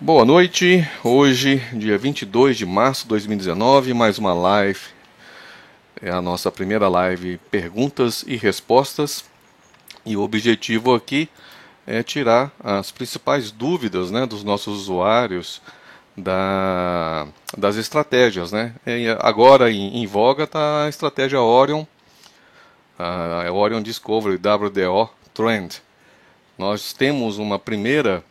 Boa noite, hoje, dia 22 de março de 2019, mais uma live, é a nossa primeira live perguntas e respostas, e o objetivo aqui é tirar as principais dúvidas, né, dos nossos usuários das estratégias, né. E agora em voga está a estratégia Orion, a Orion Discovery WDO Trend. Nós temos uma primeira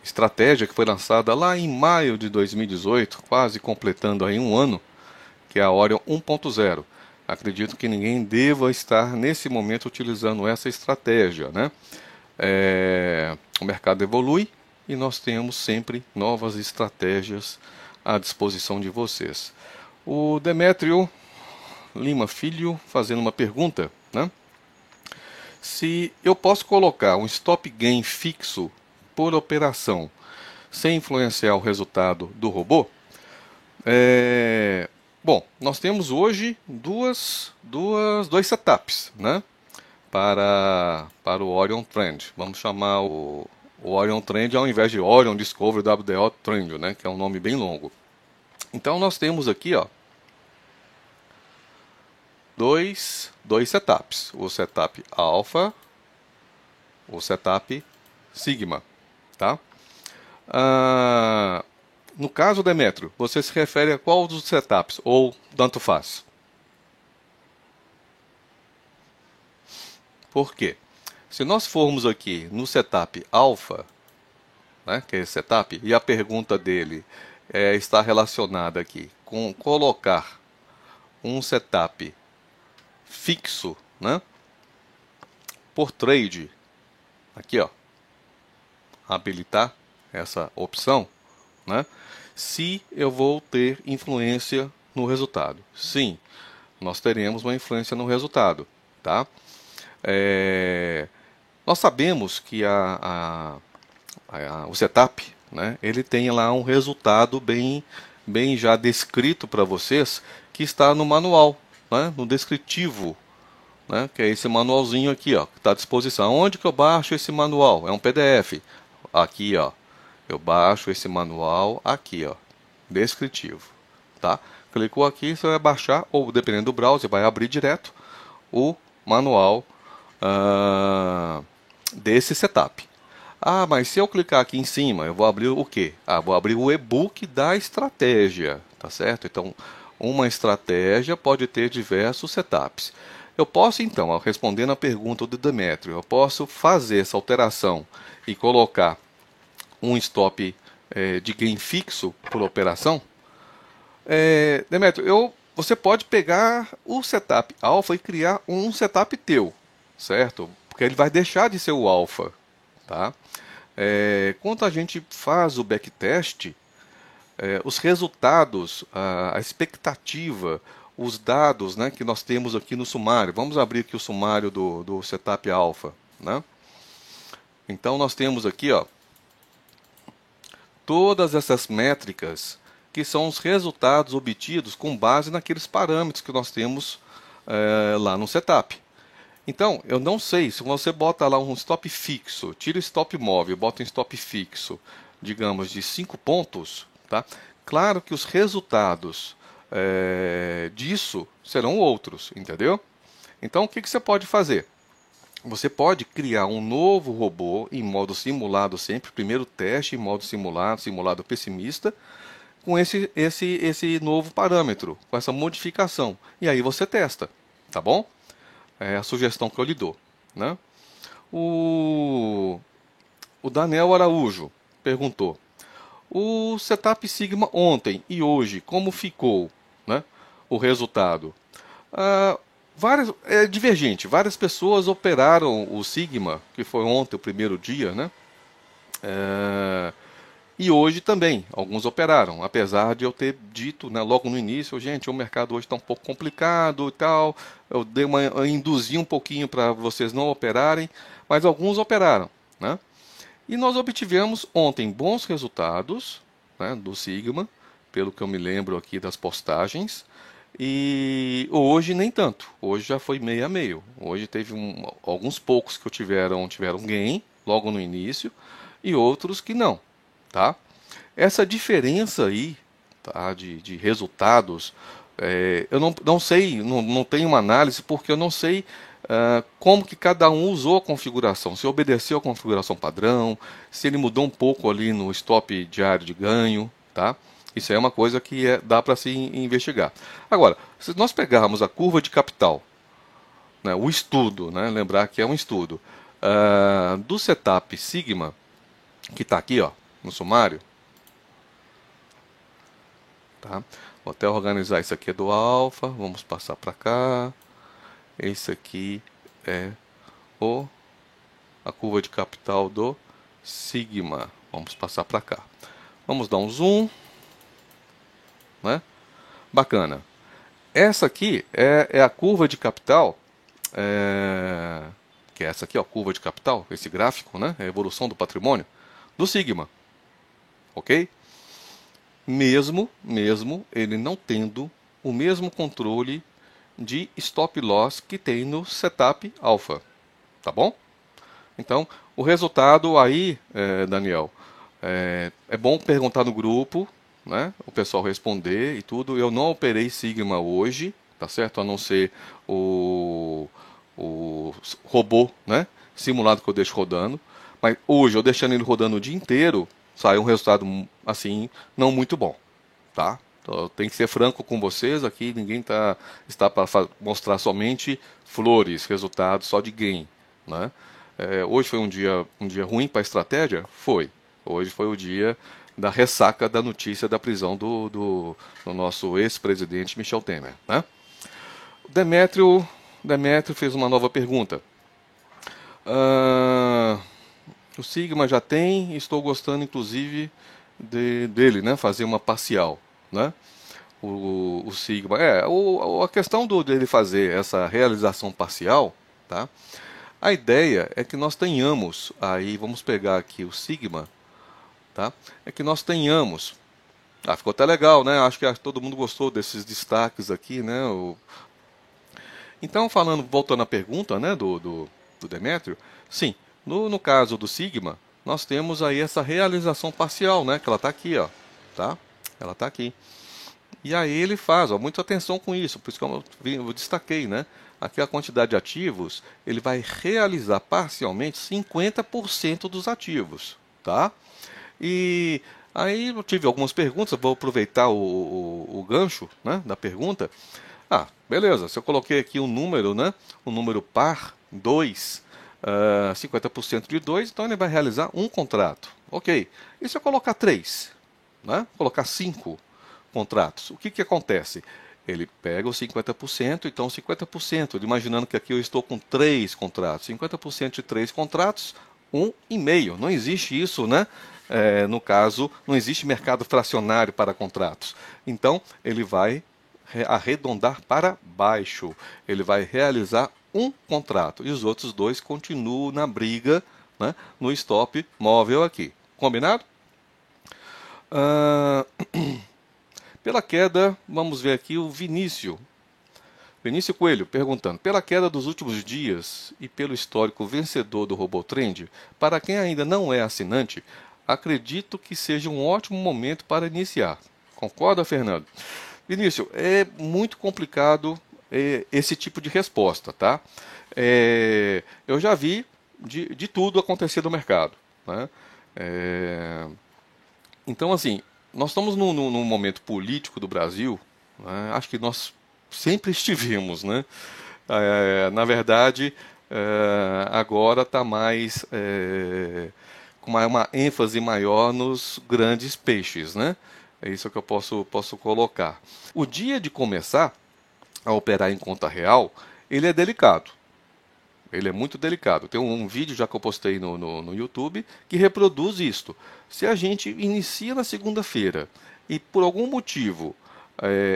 estratégia que foi lançada lá em maio de 2018, quase completando aí um ano, que é a Orion 1.0. Acredito que ninguém deva estar nesse momento utilizando essa estratégia, né? O mercado evolui e nós temos sempre novas estratégias à disposição de vocês. O Demétrio Lima Filho fazendo uma pergunta, né? Se eu posso colocar um stop gain fixo por operação sem influenciar o resultado do robô? Bom, nós temos hoje dois setups, né, para o Orion Trend. Vamos chamar o Orion Trend ao invés de Orion Discovery WDO Trend, né, que é um nome bem longo. Então nós temos aqui, ó, dois setups: o setup Alpha, o setup Sigma, tá? No caso, Demétrio, você se refere a qual dos setups? Ou tanto faz? Por quê? Se nós formos aqui no setup alpha, né, que é esse setup, e a pergunta dele está relacionada aqui com colocar um setup fixo, né, por trade, aqui ó, habilitar essa opção, né, se eu vou ter influência no resultado. Sim, nós teremos uma influência no resultado, tá? Nós sabemos que o setup, né, ele tem lá um resultado bem já descrito para vocês, que está no manual, né, no descritivo, né, que é esse manualzinho aqui, ó, que está à disposição. Onde que eu baixo esse manual? É um PDF. Aqui, ó, eu baixo esse manual aqui, ó, descritivo, tá? Clicou aqui, você vai baixar, ou dependendo do browser, vai abrir direto o manual desse setup. Ah, mas se eu clicar aqui em cima, eu vou abrir o quê? Ah, vou abrir o e-book da estratégia, tá certo? Então, uma estratégia pode ter diversos setups. Eu posso, então, respondendo a pergunta do Demétrio, eu posso fazer essa alteração e colocar um stop de gain fixo por operação? Demétrio, você pode pegar o setup alpha e criar um setup teu, certo? Porque ele vai deixar de ser o alpha, tá? Quando a gente faz o backtest, os resultados, a expectativa, os dados, né, que nós temos aqui no sumário. Vamos abrir aqui o sumário do setup alpha, né? Então nós temos aqui, ó, todas essas métricas que são os resultados obtidos com base naqueles parâmetros que nós temos lá no setup. Então, eu não sei, se você bota lá um stop fixo, tira o stop móvel, bota um stop fixo, digamos, de 5 pontos, tá? Claro que os resultados disso serão outros, entendeu? Então, o que você pode fazer? Você pode criar um novo robô em modo simulado sempre, primeiro teste em modo simulado, simulado pessimista, com esse novo parâmetro, com essa modificação. E aí você testa, tá bom? É a sugestão que eu lhe dou, né? O Daniel Araújo perguntou: o setup Sigma ontem e hoje, como ficou, né, o resultado? Divergente. Várias pessoas operaram o Sigma, que foi ontem o primeiro dia, né? E hoje também, alguns operaram, apesar de eu ter dito, né, logo no início, gente, o mercado hoje está um pouco complicado e tal, eu induzi um pouquinho para vocês não operarem, mas alguns operaram, né? E nós obtivemos ontem bons resultados, né, do Sigma, pelo que eu me lembro aqui das postagens, e hoje nem tanto, hoje já foi meio a meio, hoje teve alguns poucos que tiveram gain logo no início, e outros que não, tá? Essa diferença aí, tá, de resultados, eu não sei, não tenho uma análise, porque eu não sei como que cada um usou a configuração, se obedeceu a configuração padrão, se ele mudou um pouco ali no stop diário de ganho, tá? Isso é uma coisa que dá para se investigar. Agora, se nós pegarmos a curva de capital, né, o estudo, né, lembrar que é um estudo, do setup Sigma, que está aqui ó, no sumário, tá? Vou até organizar, isso aqui é do alfa, vamos passar para cá, esse aqui é a curva de capital do sigma, vamos passar para cá, vamos dar um zoom, né? Bacana. Essa aqui é a curva de capital, que é essa aqui, ó, curva de capital, esse gráfico, né? A evolução do patrimônio do sigma, ok? Mesmo ele não tendo o mesmo controle de stop loss que tem no setup alpha, tá bom? Então, o resultado aí, Daniel, é bom perguntar no grupo, né? O pessoal responder e tudo. Eu não operei Sigma hoje, tá certo? A não ser o robô, né? Simulado que eu deixo rodando. Mas hoje, eu deixando ele rodando o dia inteiro, sai um resultado assim não muito bom, tá? Então, tem que ser franco com vocês aqui. Ninguém está para mostrar somente flores, resultados só de gain, né? Hoje foi um dia ruim para a estratégia? Foi. Hoje foi o dia da ressaca da notícia da prisão do nosso ex-presidente Michel Temer, né? Demétrio fez uma nova pergunta. O Sigma já tem, estou gostando inclusive dele, né? Fazer uma parcial, né? O Sigma. A questão dele fazer essa realização parcial, tá? A ideia é que nós tenhamos, aí vamos pegar aqui o Sigma, tá? É que nós tenhamos. Ficou até legal, né? Acho que todo mundo gostou desses destaques aqui, né? Então, voltando à pergunta, né, do Demétrio, sim, no caso do Sigma, nós temos aí essa realização parcial, né? Que ela está aqui, ó, tá? Ela está aqui. E aí ele faz, ó, muita atenção com isso, por isso que eu destaquei, né? Aqui a quantidade de ativos, ele vai realizar parcialmente 50% dos ativos, tá? E aí eu tive algumas perguntas, vou aproveitar o gancho, né, da pergunta. Beleza, se eu coloquei aqui um número, né, um número par, 2, 50% de 2, então ele vai realizar um contrato. Ok. E se eu colocar 3, né, colocar 5 contratos, o que acontece? Ele pega os 50%, então 50%, imaginando que aqui eu estou com 3 contratos, 50% de 3 contratos, 1,5. Não existe isso, né? No caso, não existe mercado fracionário para contratos. Então, ele vai arredondar para baixo. Ele vai realizar um contrato e os outros 2 continuam na briga, né, no stop móvel aqui. Combinado? Pela queda, vamos ver aqui o Vinícius Coelho perguntando: pela queda dos últimos dias e pelo histórico vencedor do RoboTrend, para quem ainda não é assinante, acredito que seja um ótimo momento para iniciar. Concorda, Fernando? Vinícius, é muito complicado esse tipo de resposta, tá? Eu já vi de tudo acontecer no mercado, né? Então, assim, nós estamos num momento político do Brasil, né? Acho que nós sempre estivemos, né? Na verdade, agora está mais com uma ênfase maior nos grandes peixes, né? É isso que eu posso colocar. O dia de começar a operar em conta real, ele é delicado. Ele é muito delicado. Tem um vídeo já que eu postei no YouTube que reproduz isto. Se a gente inicia na segunda-feira e por algum motivo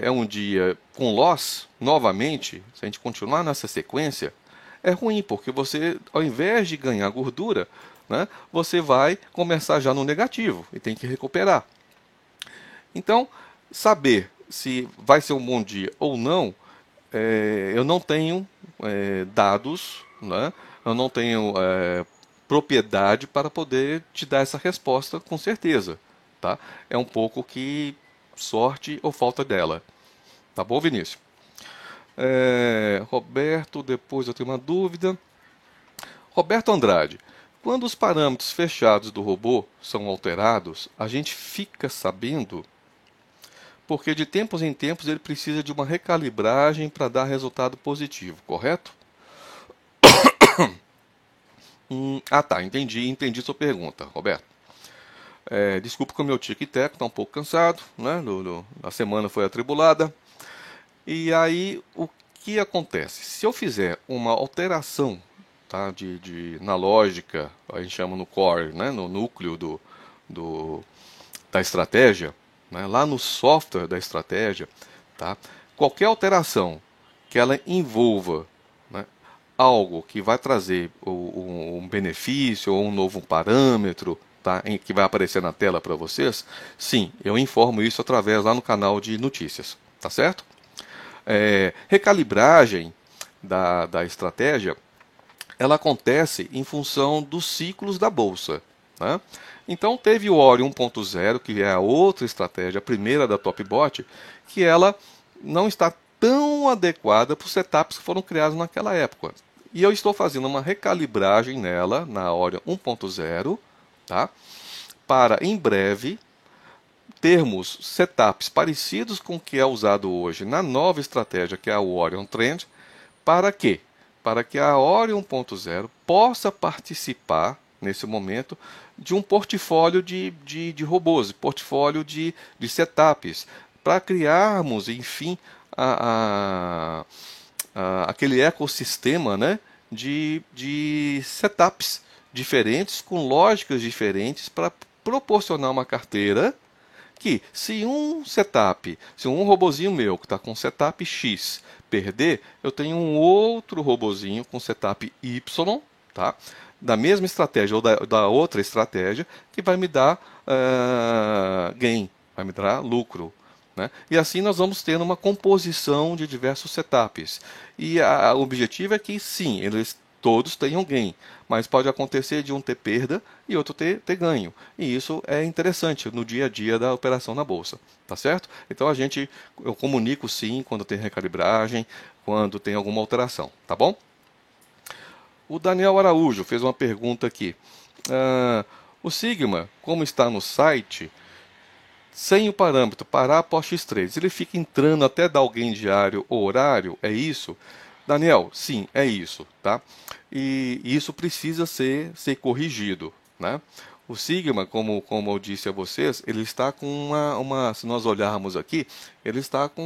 é um dia com loss, novamente, se a gente continuar nessa sequência, é ruim, porque você, ao invés de ganhar gordura, né, você vai começar já no negativo e tem que recuperar. Então, saber se vai ser um bom dia ou não, eu não tenho dados, né? Eu não tenho propriedade para poder te dar essa resposta com certeza, tá? É um pouco que sorte ou falta dela. Tá bom, Vinícius? Roberto, depois eu tenho uma dúvida. Roberto Andrade, quando os parâmetros fechados do robô são alterados, a gente fica sabendo porque de tempos em tempos ele precisa de uma recalibragem para dar resultado positivo, correto? Tá, entendi sua pergunta, Roberto. Desculpa que o meu tic-tac está um pouco cansado, né? A semana foi atribulada. E aí, o que acontece? Se eu fizer uma alteração, tá, na lógica, a gente chama no core, né, no núcleo da estratégia, né, lá no software da estratégia, tá, qualquer alteração que ela envolva, né, algo que vai trazer um benefício ou um novo parâmetro, tá, que vai aparecer na tela para vocês, sim, eu informo isso através lá no canal de notícias, tá certo? Recalibragem da estratégia, ela acontece em função dos ciclos da bolsa, né? Então teve o Ori 1.0, que é a outra estratégia, a primeira da Topbot, que ela não está tão adequada para os setups que foram criados naquela época. E eu estou fazendo uma recalibragem nela, na Ori 1.0, tá? Para em breve termos setups parecidos com o que é usado hoje na nova estratégia, que é a Orion Trend, para quê? Para que a Orion 1.0 possa participar, nesse momento, de um portfólio de robôs, portfólio de setups, para criarmos, enfim, aquele ecossistema, né, de setups diferentes, com lógicas diferentes, para proporcionar uma carteira que se um robozinho meu que está com setup X perder, eu tenho um outro robozinho com setup Y, tá? Da mesma estratégia ou da outra estratégia, que vai me dar gain, vai me dar lucro. Né? E assim nós vamos tendo uma composição de diversos setups. E o objetivo é que sim, eles todos tenham gain, mas pode acontecer de um ter perda e outro ter ganho. E isso é interessante no dia a dia da operação na bolsa, tá certo? Então eu comunico sim quando tem recalibragem, quando tem alguma alteração, tá bom? O Daniel Araújo fez uma pergunta aqui. O Sigma, como está no site, sem o parâmetro parar após X3, ele fica entrando até dar alguém diário ou horário? É isso? Daniel, sim, é isso, tá? E isso precisa ser corrigido, né? O Sigma, como eu disse a vocês, ele está com se nós olharmos aqui, ele está com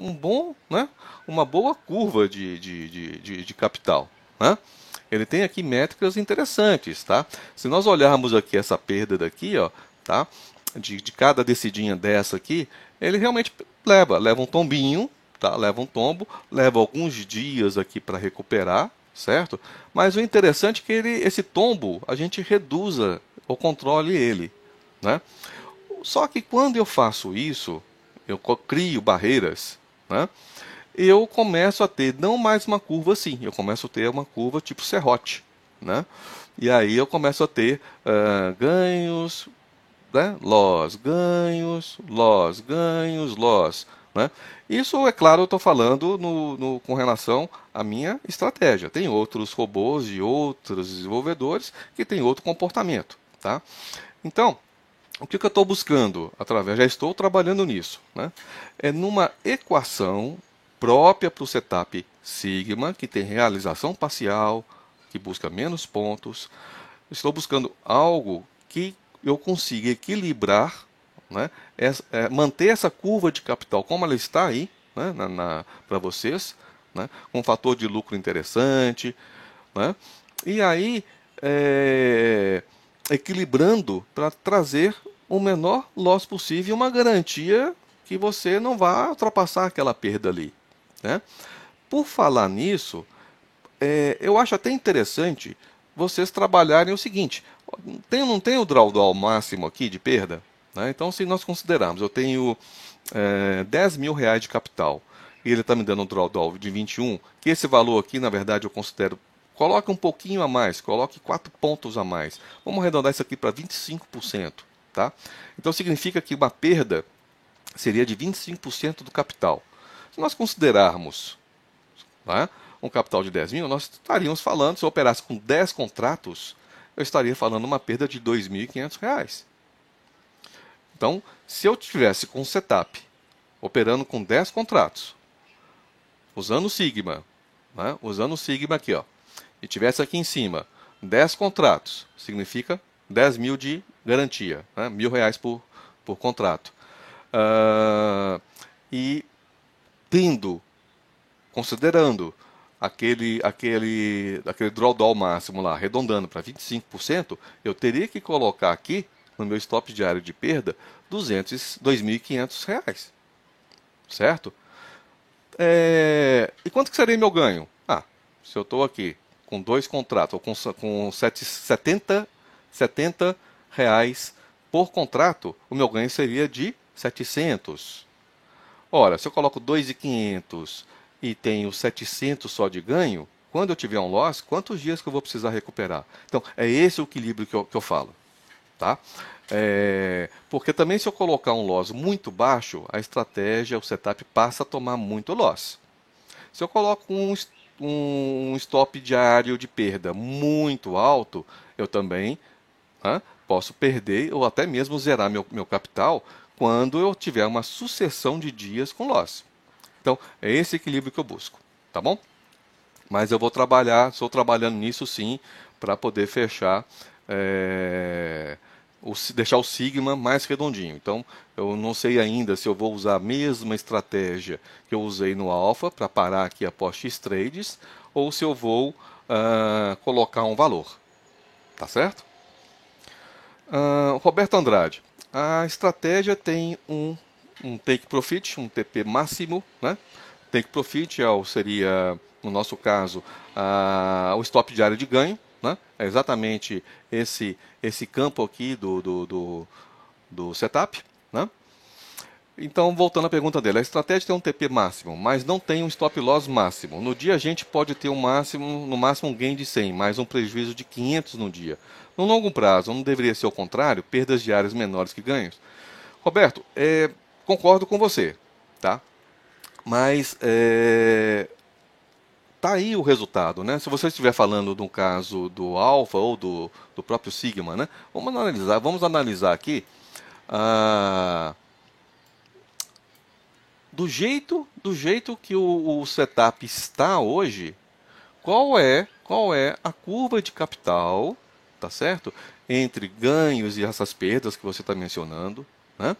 um bom, né? Uma boa curva de capital, né? Ele tem aqui métricas interessantes, tá? Se nós olharmos aqui essa perda daqui, ó, tá? De cada descidinha dessa aqui, ele realmente leva um tombinho, tá? Leva um tombo, leva alguns dias aqui para recuperar, certo? Mas o interessante é que esse tombo a gente reduza ou controle ele, né? Só que quando eu faço isso, eu crio barreiras, né? Eu começo a ter não mais uma curva assim, eu começo a ter uma curva tipo serrote, né? E aí eu começo a ter ganhos, né? Loss, ganhos, loss, ganhos, loss, né? Isso, é claro, eu estou falando com relação à minha estratégia. Tem outros robôs e outros desenvolvedores que têm outro comportamento, tá? Então, o que eu estou buscando através? Já estou trabalhando nisso, né? É numa equação própria para o setup Sigma, que tem realização parcial, que busca menos pontos. Estou buscando algo que eu consiga equilibrar, né, manter essa curva de capital como ela está aí, né, para vocês, né, com um fator de lucro interessante, né, e aí equilibrando para trazer o menor loss possível e uma garantia que você não vá ultrapassar aquela perda ali, né? Por falar nisso, eu acho até interessante vocês trabalharem o seguinte: não tem o drawdown máximo aqui de perda? Né? Então, se nós considerarmos, eu tenho 10 mil reais de capital e ele está me dando um drawdown de 21, que esse valor aqui, na verdade, eu considero Coloque um pouquinho a mais, coloque 4 pontos a mais. Vamos arredondar isso aqui para 25%. Tá? Então significa que uma perda seria de 25% do capital. Se nós considerarmos, tá, um capital de 10 mil, nós estaríamos falando, se eu operasse com 10 contratos, eu estaria falando uma perda de R$ 2.500. Então, se eu tivesse com o setup, operando com 10 contratos, usando o Sigma, né, usando o Sigma aqui, ó, e tivesse aqui em cima 10 contratos, significa 10 mil de garantia, né, R$ 1.000 por contrato. E considerando aquele drawdown máximo lá, arredondando para 25%, eu teria que colocar aqui, no meu stop diário de perda, R$ 2.500. Certo? E quanto que seria meu ganho? Se eu estou aqui com 2 contratos, ou com 70 reais por contrato, o meu ganho seria de 700. Ora, se eu coloco 2.500 e tenho 700 só de ganho, quando eu tiver um loss, quantos dias que eu vou precisar recuperar? Então, é esse o equilíbrio que eu falo. Tá? Porque também se eu colocar um loss muito baixo, a estratégia, o setup passa a tomar muito loss. Se eu coloco um stop diário de perda muito alto, eu também, né, posso perder ou até mesmo zerar meu capital quando eu tiver uma sucessão de dias com loss. Então, é esse equilíbrio que eu busco, tá bom? Mas eu estou trabalhando nisso sim, para poder fechar, deixar o Sigma mais redondinho. Então, eu não sei ainda se eu vou usar a mesma estratégia que eu usei no Alpha para parar aqui após X trades, ou se eu vou colocar um valor. Tá certo? Roberto Andrade, a estratégia tem um take profit, um TP máximo, né? Take profit seria, no nosso caso, o stop diário de ganho, né? É exatamente esse campo aqui do setup, né? Então, voltando à pergunta dele, a estratégia tem um TP máximo, mas não tem um stop loss máximo. No dia a gente pode ter no máximo um gain de 100, mais um prejuízo de 500 no dia. No longo prazo, não deveria ser o contrário, perdas diárias menores que ganhos? Roberto, concordo com você, tá? Mas tá aí o resultado, né? Se você estiver falando de um caso do Alpha ou do próprio Sigma, né? Vamos analisar aqui do jeito que o setup está hoje, qual é a curva de capital, tá certo? Entre ganhos e essas perdas que você está mencionando, né?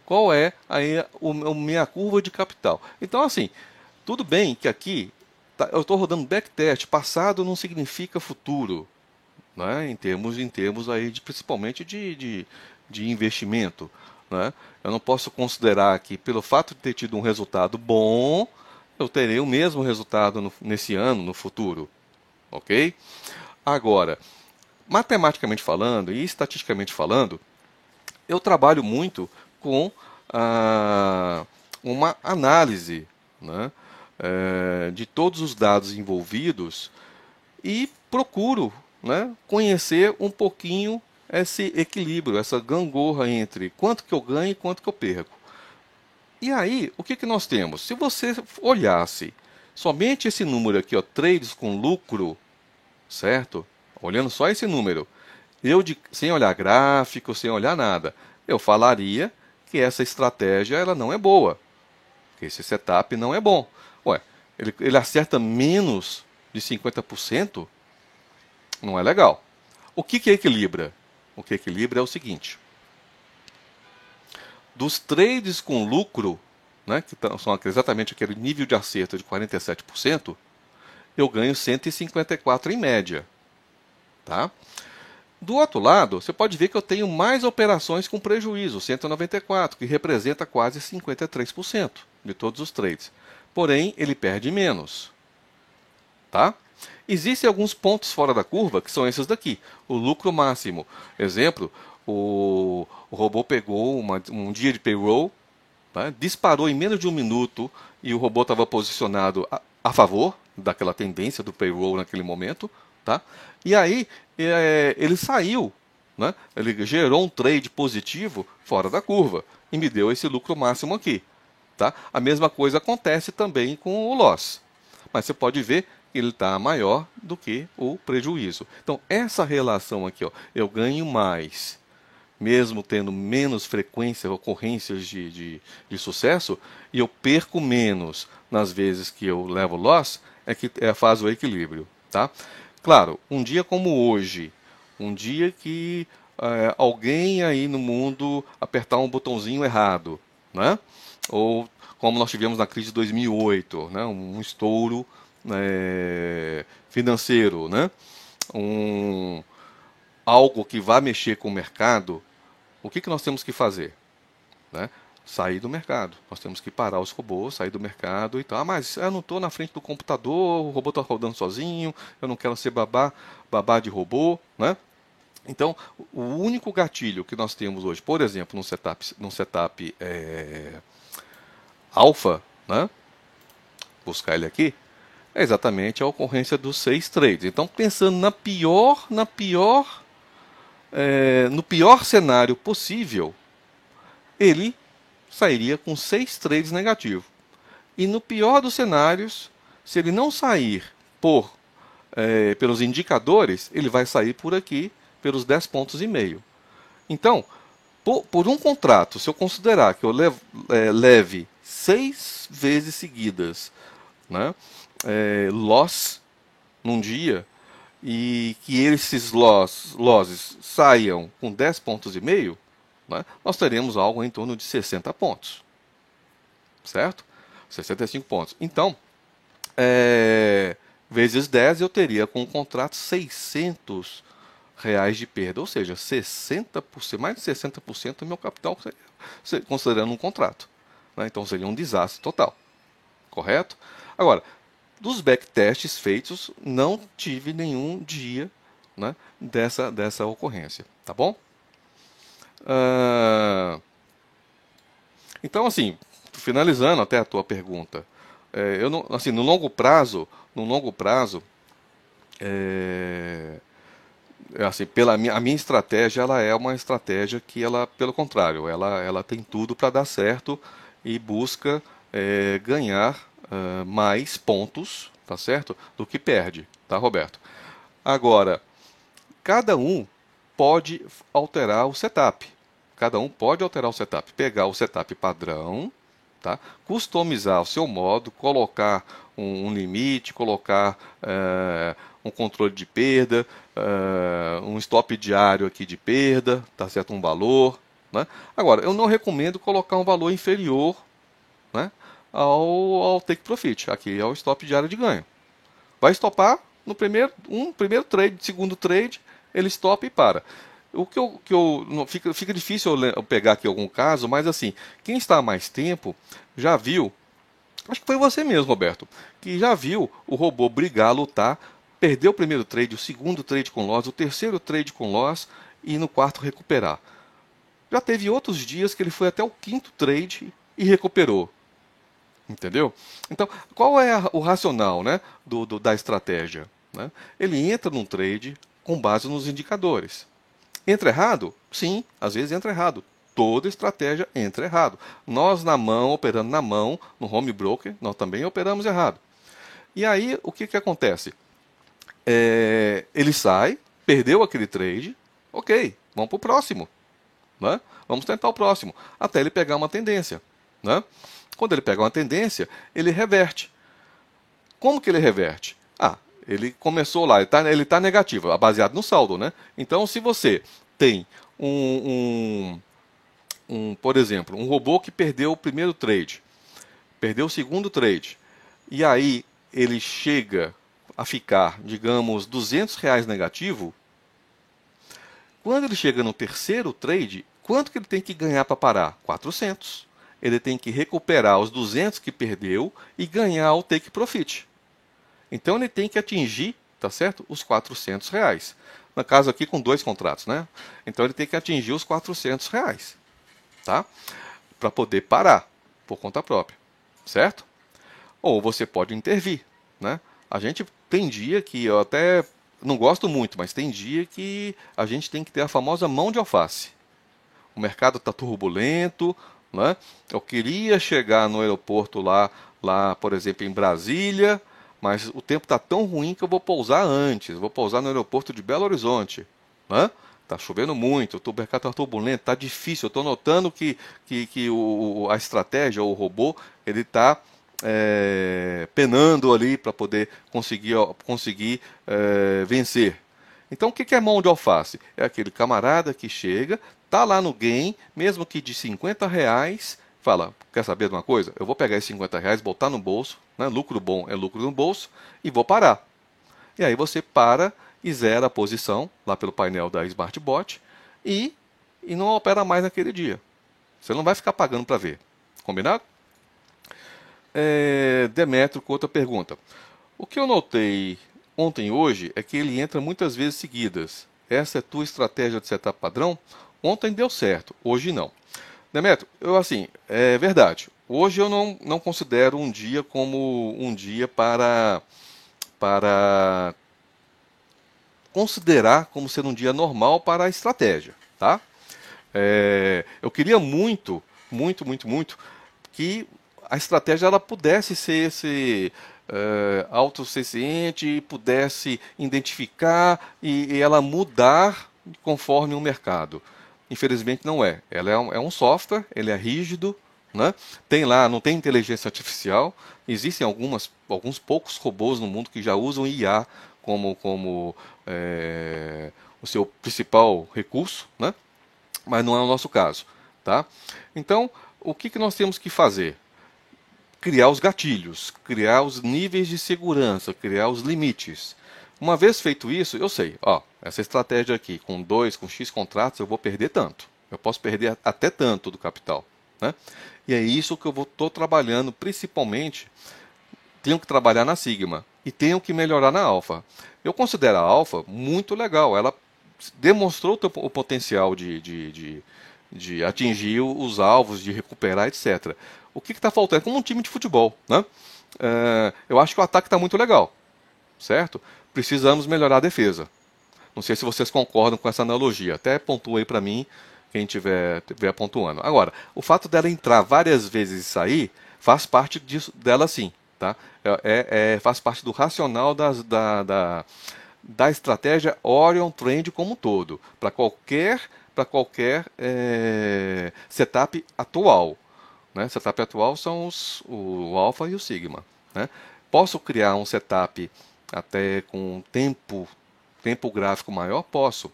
Qual é aí a minha curva de capital? Então, assim, tudo bem que aqui eu estou rodando backtest, passado não significa futuro, né? Em termos aí principalmente de investimento, né? Eu não posso considerar que pelo fato de ter tido um resultado bom, eu terei o mesmo resultado nesse ano, no futuro, ok? Agora, matematicamente falando e estatisticamente falando, eu trabalho muito com uma análise, né, de todos os dados envolvidos e procuro, né, conhecer um pouquinho esse equilíbrio, essa gangorra entre quanto que eu ganho e quanto que eu perco. E aí, o que nós temos? Se você olhasse somente esse número aqui, ó, trades com lucro, certo? Olhando só esse número, sem olhar gráfico, sem olhar nada, eu falaria que essa estratégia ela não é boa, que esse setup não é bom. Ué, ele acerta menos de 50%, não é legal. O que equilibra? O que equilibra é o seguinte: dos trades com lucro, né, que são exatamente aquele nível de acerto de 47%, eu ganho 154 em média. Tá? Do outro lado, você pode ver que eu tenho mais operações com prejuízo, 194, que representa quase 53% de todos os trades. Porém, ele perde menos. Tá? Existem alguns pontos fora da curva, que são esses daqui. O lucro máximo. Exemplo, o robô pegou um dia de payroll, tá? Disparou em menos de um minuto e o robô estava posicionado a favor, daquela tendência do payroll naquele momento, tá? E aí ele saiu, né? Ele gerou um trade positivo fora da curva e me deu esse lucro máximo aqui, tá? A mesma coisa acontece também com o loss, mas você pode ver que ele está maior do que o prejuízo. Então essa relação aqui, ó, eu ganho mais, mesmo tendo menos frequência, ocorrências de sucesso, e eu perco menos nas vezes que eu levo loss, é que faz o equilíbrio, tá? Claro, um dia como hoje, um dia que alguém aí no mundo apertar um botãozinho errado, né? Ou como nós tivemos na crise de 2008, né? Um estouro financeiro, né? Algo que vá mexer com o mercado, o que nós temos que fazer? Né? Sair do mercado. Nós temos que parar os robôs, sair do mercado e tal. Ah, mas eu não estou na frente do computador, o robô está rodando sozinho, eu não quero ser babá de robô. Né? Então, o único gatilho que nós temos hoje, por exemplo, no setup alfa, né? Buscar ele aqui, é exatamente a ocorrência dos 6 trades. Então, pensando no pior cenário possível, ele sairia com 6 trades negativos. E no pior dos cenários, se ele não sair pelos indicadores, ele vai sair por aqui, pelos 10 pontos e meio. Então, por um contrato, se eu considerar que eu leve 6 vezes seguidas, né, loss num dia, e que esses losses saiam com 10 pontos e meio, né, nós teremos algo em torno de 60 pontos. Certo? 65 pontos. Então, vezes 10 eu teria com o contrato R$ 600 de perda, ou seja, 60%, mais de 60% do meu capital, considerando um contrato. Né? Então seria um desastre total. Correto? Agora, dos backtests feitos, não tive nenhum dia, né, dessa ocorrência. Tá bom? Então, assim, finalizando até a tua pergunta, eu não, assim, no longo prazo, assim, a minha estratégia, ela é uma estratégia que ela, pelo contrário, ela tem tudo para dar certo e busca ganhar mais pontos, tá certo, do que perde, tá, Roberto? Agora, cada um pode alterar o setup. Cada um pode alterar o setup, pegar o setup padrão, tá? Customizar o seu modo, colocar um limite, colocar um controle de perda, um stop diário aqui de perda, tá certo? Um valor. Né? Agora, eu não recomendo colocar um valor inferior, né, ao take profit. Aqui é o stop diário de ganho. Vai stopar no primeiro trade, segundo trade, ele stopa e para. Fica difícil eu pegar aqui algum caso, mas assim, quem está há mais tempo já viu, acho que foi você mesmo, Roberto, que já viu o robô brigar, lutar, perder o primeiro trade, o segundo trade com loss, o terceiro trade com loss e no quarto recuperar. Já teve outros dias que ele foi até o quinto trade e recuperou. Entendeu? Então, qual é o racional, né, da estratégia? Né? Ele entra num trade com base nos indicadores. Entra errado? Sim, às vezes entra errado. Toda estratégia entra errado. Nós operando na mão, no home broker, nós também operamos errado. E aí, o que acontece? Ele sai, perdeu aquele trade, ok, vamos para o próximo. Né? Vamos tentar o próximo, até ele pegar uma tendência. Né? Quando ele pega uma tendência, ele reverte. Como que ele reverte? Ele começou lá, ele tá negativo, baseado no saldo, né? Então, se você tem por exemplo, um robô que perdeu o primeiro trade, perdeu o segundo trade, e aí ele chega a ficar, digamos, R$ 200 negativo, quando ele chega no terceiro trade, quanto que ele tem que ganhar para parar? 400. Ele tem que recuperar os 200 que perdeu e ganhar o take profit. Então ele tem que atingir, tá certo? Os R$ 400. No caso aqui com 2 contratos, né? Então ele tem que atingir os R$ 400, tá? Para poder parar por conta própria, certo? Ou você pode intervir, né? A gente tem dia que eu até não gosto muito, mas tem dia que a gente tem que ter a famosa mão de alface. O mercado está turbulento, né? Eu queria chegar no aeroporto lá, por exemplo, em Brasília, mas o tempo está tão ruim que eu vou pousar antes. Vou pousar no aeroporto de Belo Horizonte, né? Tá chovendo muito, o mercado está turbulento, está difícil. Eu estou notando que a estratégia, o robô, ele está penando ali para poder conseguir vencer. Então, o que é mão de alface? É aquele camarada que chega, tá lá no game, mesmo que de R$ 50, fala, quer saber de uma coisa? Eu vou pegar esses R$ 50, botar no bolso, né? Lucro bom é lucro no bolso, e vou parar. E aí você para e zera a posição, lá pelo painel da Smartbot, e não opera mais naquele dia. Você não vai ficar pagando para ver. Combinado? Demetrio com outra pergunta. O que eu notei ontem e hoje é que ele entra muitas vezes seguidas. Essa é a tua estratégia de setup padrão? Ontem deu certo, hoje não. Demetrio, é verdade. Hoje eu não considero um dia como um dia para considerar como ser um dia normal para a estratégia, tá? Eu queria muito que a estratégia ela pudesse ser autossuficiente, pudesse identificar e ela mudar conforme o mercado. Infelizmente não é. Ela é um software, ele é rígido, né? Tem lá, não tem inteligência artificial. Existem alguns poucos robôs no mundo que já usam IA como o seu principal recurso, né? Mas não é o nosso caso, tá? Então, o que nós temos que fazer? Criar os gatilhos, criar os níveis de segurança, criar os limites. Uma vez feito isso, eu sei, ó, essa estratégia aqui, com X contratos, eu vou perder tanto. Eu posso perder até tanto do capital, né? E é isso que eu estou trabalhando, principalmente, tenho que trabalhar na Sigma e tenho que melhorar na Alpha. Eu considero a Alpha muito legal, ela demonstrou o potencial de atingir os alvos, de recuperar, etc. O que está faltando? É como um time de futebol, né? Eu acho que o ataque está muito legal, certo? Precisamos melhorar a defesa. Não sei se vocês concordam com essa analogia. Até pontua aí para mim, quem estiver pontuando. Agora, o fato dela entrar várias vezes e sair faz parte dela sim, tá? Faz parte do racional da estratégia Orion Trend como um todo, para qualquer setup atual. Né? Setup atual são o Alpha e o Sigma. Né? Posso criar um setup até com tempo gráfico maior? Posso.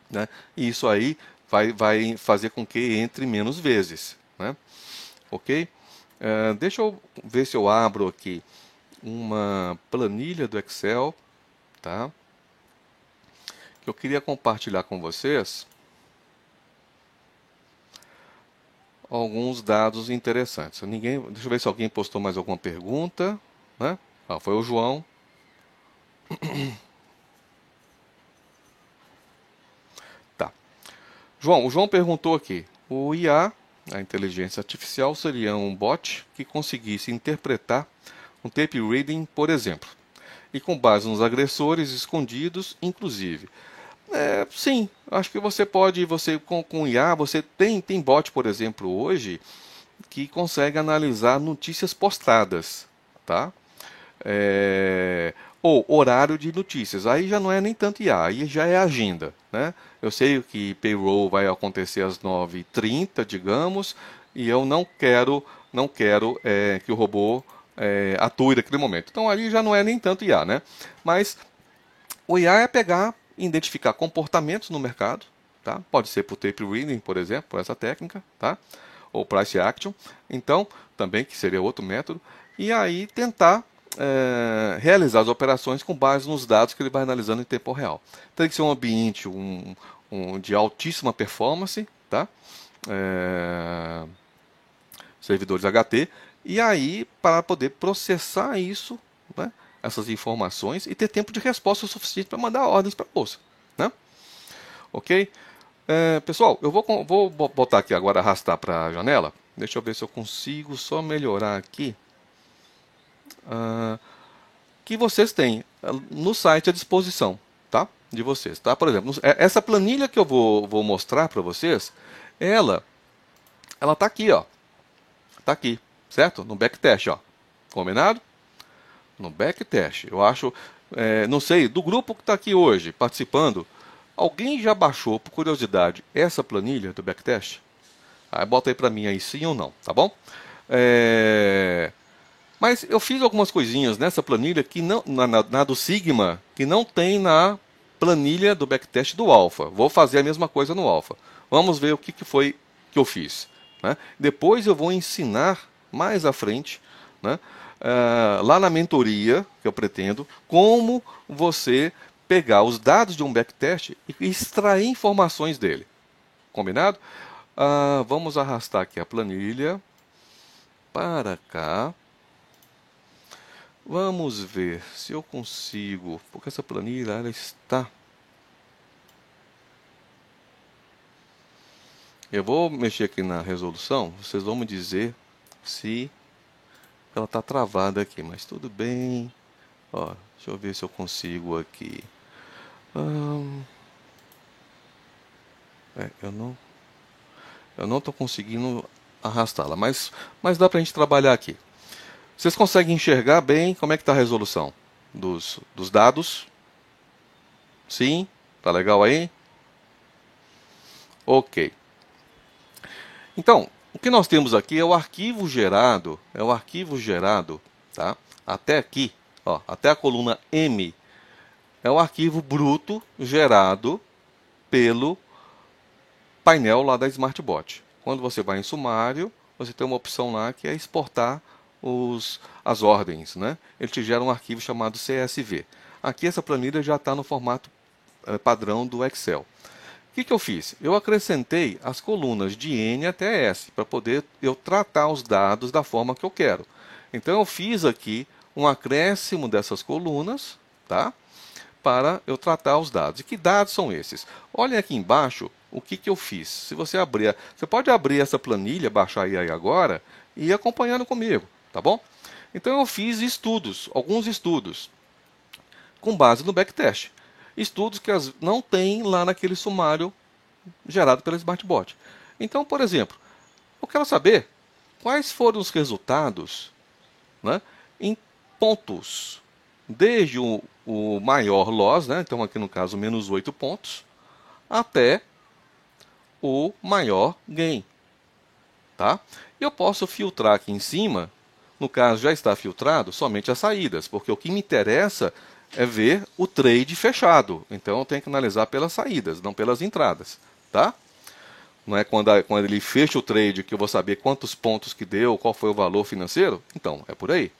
Né? E isso aí vai fazer com que entre menos vezes. Né? Ok? Deixa eu ver se eu abro aqui uma planilha do Excel, tá? Que eu queria compartilhar com vocês alguns dados interessantes. Deixa eu ver se alguém postou mais alguma pergunta, né? Foi o João. Tá. O João perguntou aqui: o IA, a inteligência artificial, seria um bot que conseguisse interpretar um tape reading, por exemplo, e com base nos agressores escondidos, inclusive. Sim, acho que você pode, com IA, você tem bot, por exemplo, hoje, que consegue analisar notícias postadas, tá? Ou horário de notícias. Aí já não é nem tanto IA, aí já é agenda, né? Eu sei que payroll vai acontecer às 9h30, digamos, e eu não quero que o robô atue naquele momento. Então ali já não é nem tanto IA, né? Mas o IA é pegar, identificar comportamentos no mercado, tá? Pode ser por tape reading, por exemplo, por essa técnica, tá? Ou price action, então também que seria outro método, e aí tentar realizar as operações com base nos dados que ele vai analisando em tempo real. Tem que ser um ambiente de altíssima performance, tá? Servidores HT, e aí para poder processar isso, né? Essas informações e ter tempo de resposta suficiente para mandar ordens para a bolsa, né? Ok? Pessoal, eu vou botar aqui agora, arrastar para a janela. Deixa eu ver se eu consigo só melhorar aqui. que vocês têm no site à disposição, tá? De vocês, tá? Por exemplo, essa planilha que eu vou mostrar para vocês, ela tá aqui, ó. Tá aqui, certo? No backtest, ó. Combinado? No backtest. Eu acho, não sei, do grupo que está aqui hoje participando, alguém já baixou, por curiosidade, essa planilha do backtest? Aí bota aí para mim aí sim ou não, tá bom? Mas eu fiz algumas coisinhas nessa planilha que não, na do Sigma, que não tem na planilha do backtest do Alpha. Vou fazer a mesma coisa no Alpha. Vamos ver o que foi que eu fiz, né? Depois eu vou ensinar mais à frente, né, lá na mentoria que eu pretendo, como você pegar os dados de um backtest e extrair informações dele. Combinado? Vamos arrastar aqui a planilha para cá. Vamos ver se eu consigo, porque essa planilha ela está... Eu vou mexer aqui na resolução, vocês vão me dizer se ela está travada aqui, mas tudo bem. Ó, deixa eu ver se eu consigo aqui. Eu não estou conseguindo arrastá-la, mas dá para a gente trabalhar aqui. Vocês conseguem enxergar bem como é que está a resolução dos dados? Sim? Tá legal aí? Ok. Então, o que nós temos aqui é o arquivo gerado, tá? Até aqui, ó, até a coluna M, é o arquivo bruto gerado pelo painel lá da SmartBot. Quando você vai em sumário, você tem uma opção lá que é exportar as ordens, né? Ele te gera um arquivo chamado CSV. Aqui essa planilha já está no formato padrão do Excel. O que eu fiz? Eu acrescentei as colunas de N até S, para poder eu tratar os dados da forma que eu quero. Então eu fiz aqui um acréscimo dessas colunas, tá? Para eu tratar os dados. E que dados são esses? Olhem aqui embaixo o que eu fiz. Se você abrir, você pode abrir essa planilha, baixar aí agora e ir acompanhando comigo, tá bom? Então eu fiz estudos, alguns estudos, com base no backtest. Estudos que não tem lá naquele sumário gerado pela SmartBot. Então, por exemplo, eu quero saber quais foram os resultados, né, em pontos, desde o maior loss, né, então aqui no caso menos 8 pontos, até o maior gain. Tá? Eu posso filtrar aqui em cima, no caso já está filtrado, somente as saídas, porque o que me interessa é ver o trade fechado. Então eu tenho que analisar pelas saídas, não pelas entradas. Tá? Não é quando ele fecha o trade que eu vou saber quantos pontos que deu, qual foi o valor financeiro. Então, é por aí.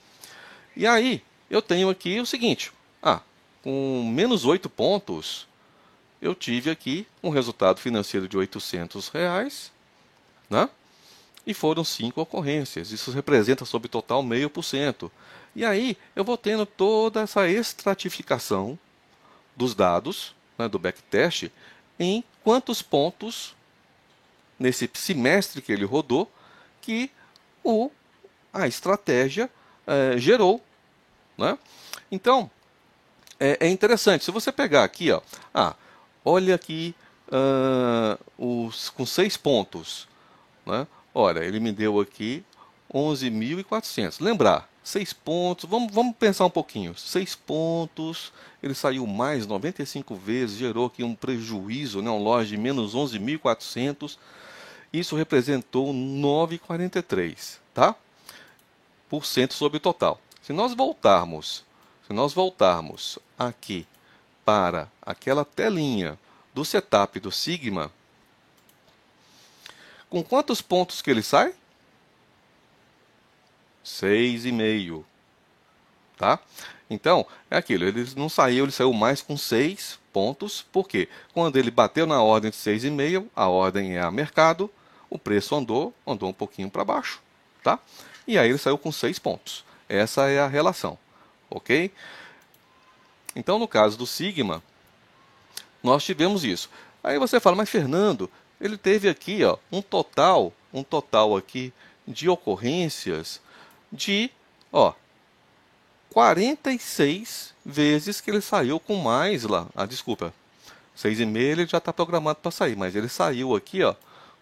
E aí, eu tenho aqui o seguinte. Com menos 8 pontos, eu tive aqui um resultado financeiro de R$ 800, né? E foram 5 ocorrências. Isso representa sobre total 0,5%. E aí eu vou tendo toda essa estratificação dos dados, né, do backtest, em quantos pontos nesse semestre que ele rodou que a estratégia gerou. Né? Então, é interessante. Se você pegar aqui, ó, olha aqui com 6 pontos. Né? Olha, ele me deu aqui 11.400. Lembrar, 6 pontos, vamos pensar um pouquinho. 6 pontos, ele saiu mais 95 vezes, gerou aqui um prejuízo, né, um loss de menos 11.400. Isso representou 9,43, tá? Por cento sobre o total. Se nós voltarmos aqui para aquela telinha do setup do Sigma, com quantos pontos que ele sai? 6,5. Tá? Então, é aquilo, ele não saiu, ele saiu mais com 6 pontos, porque quando ele bateu na ordem de 6,5, a ordem é a mercado, o preço andou um pouquinho para baixo, tá? E aí ele saiu com 6 pontos. Essa é a relação, ok? Então, no caso do Sigma, nós tivemos isso. Aí você fala, mas Fernando, ele teve aqui, ó, um total aqui de ocorrências de, ó, 46 vezes que ele saiu com mais lá. Ah, desculpa. 6,5 ele já está programado para sair, mas ele saiu aqui, ó,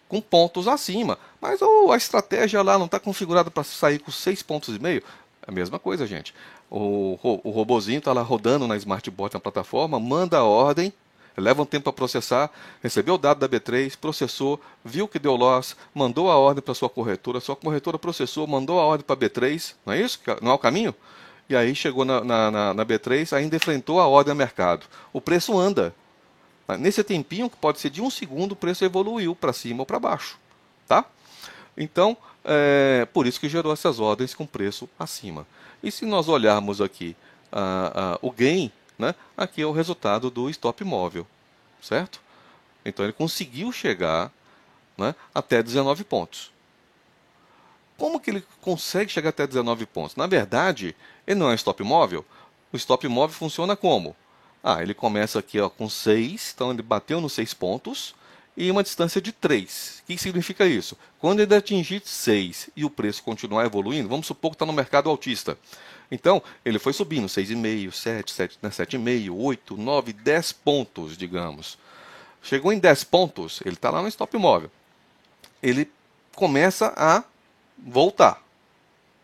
com pontos acima. Mas a estratégia lá não está configurada para sair com 6,5 pontos. É a mesma coisa, gente. O robozinho está lá rodando na Smartbot, na plataforma, manda a ordem, leva um tempo para processar, recebeu o dado da B3, processou, viu que deu loss, mandou a ordem para sua corretora processou, mandou a ordem para a B3, não é isso? Não é o caminho? E aí chegou na B3, ainda enfrentou a ordem a mercado. O preço anda. Nesse tempinho, que pode ser de um segundo, o preço evoluiu para cima ou para baixo. Tá? Então, por isso que gerou essas ordens com preço acima. E se nós olharmos aqui o gain, né, aqui é o resultado do stop móvel. Certo? Então ele conseguiu chegar, né, até 19 pontos. Como que ele consegue chegar até 19 pontos? Na verdade, ele não é stop móvel. O stop móvel funciona como? Ele começa aqui, ó, com 6, então ele bateu nos 6 pontos e uma distância de 3. O que significa isso? Quando ele atingir 6 e o preço continuar evoluindo, vamos supor que está no mercado altista. Então, ele foi subindo 6,5, 7, 7,5, 8, 9, 10 pontos, digamos. Chegou em 10 pontos, ele está lá no stop móvel. Ele começa a voltar,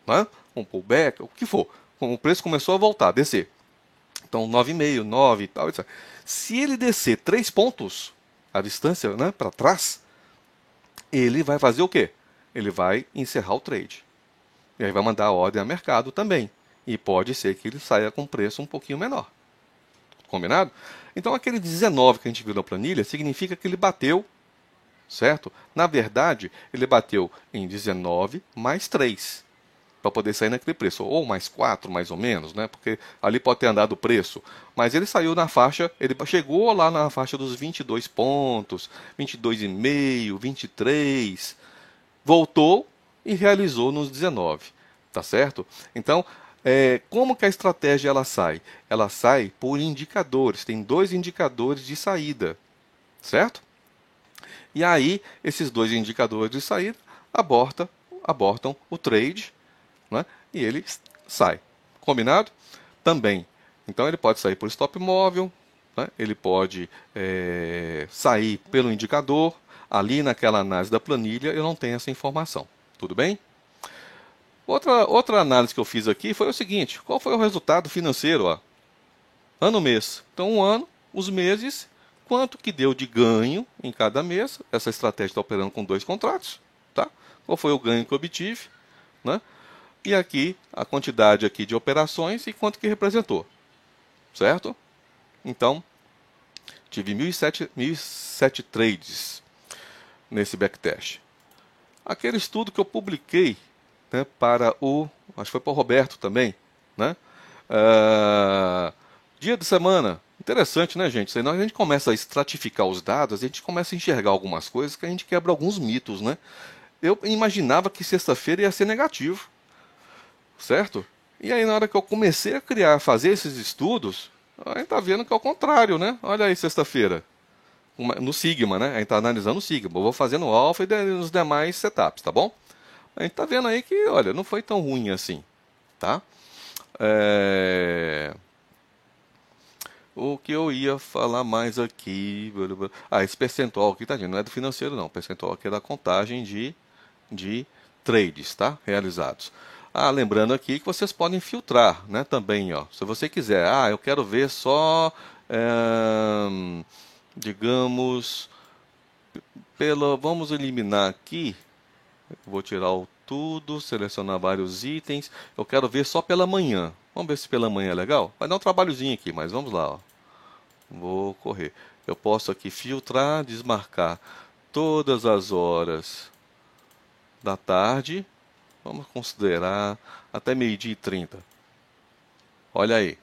né? Um pullback, o que for. O preço começou a voltar, a descer. Então, 9,5, 9 e tal, etc. Se ele descer 3 pontos, a distância, né, para trás, ele vai fazer o quê? Ele vai encerrar o trade. E aí vai mandar a ordem a mercado também. E pode ser que ele saia com preço um pouquinho menor. Combinado? Então, aquele 19 que a gente viu na planilha significa que ele bateu, certo? Na verdade, ele bateu em 19 mais 3. Para poder sair naquele preço, ou mais 4, mais ou menos, né? Porque ali pode ter andado o preço, mas ele saiu na faixa, ele chegou lá na faixa dos 22 pontos, 22,5, 23, voltou e realizou nos 19, tá certo? Então, como que a estratégia ela sai? Ela sai por indicadores, tem 2 indicadores de saída, certo? E aí, esses 2 indicadores de saída abortam o trade, né? E ele sai. Combinado? Também. Então ele pode sair por stop móvel, né? Ele pode sair pelo indicador. Ali naquela análise da planilha eu não tenho essa informação. Tudo bem? Outra análise que eu fiz aqui foi o seguinte: qual foi o resultado financeiro? Ó? Ano-mês. Então, um ano, os meses, quanto que deu de ganho em cada mês. Essa estratégia está operando com 2 contratos. Tá? Qual foi o ganho que eu obtive? Né? E aqui, a quantidade aqui de operações e quanto que representou. Certo? Então, tive 1.007 trades nesse backtest. Aquele estudo que eu publiquei, né, acho que foi para o Roberto também, né? Dia de semana. Interessante, né, gente? Senão a gente começa a estratificar os dados, a gente começa a enxergar algumas coisas que a gente quebra alguns mitos, né? Eu imaginava que sexta-feira ia ser negativo. Certo? E aí na hora que eu comecei a fazer esses estudos, a gente está vendo que é o contrário, né? Olha aí sexta-feira, no Sigma, né? A gente está analisando o Sigma. Eu vou fazendo o Alpha e nos demais setups, tá bom? A gente está vendo aí que, olha, não foi tão ruim assim, tá? O que eu ia falar mais aqui... esse percentual aqui, tá, gente? Não é do financeiro, não. O percentual aqui é da contagem de trades, tá? Realizados. Lembrando aqui que vocês podem filtrar, né, também, ó. Se você quiser, eu quero ver só, digamos, vamos eliminar aqui, vou tirar o tudo, selecionar vários itens, eu quero ver só pela manhã. Vamos ver se pela manhã é legal? Vai dar um trabalhozinho aqui, mas vamos lá, ó. Vou correr. Eu posso aqui filtrar, desmarcar todas as horas da tarde. Vamos considerar até 12h30. Olha aí.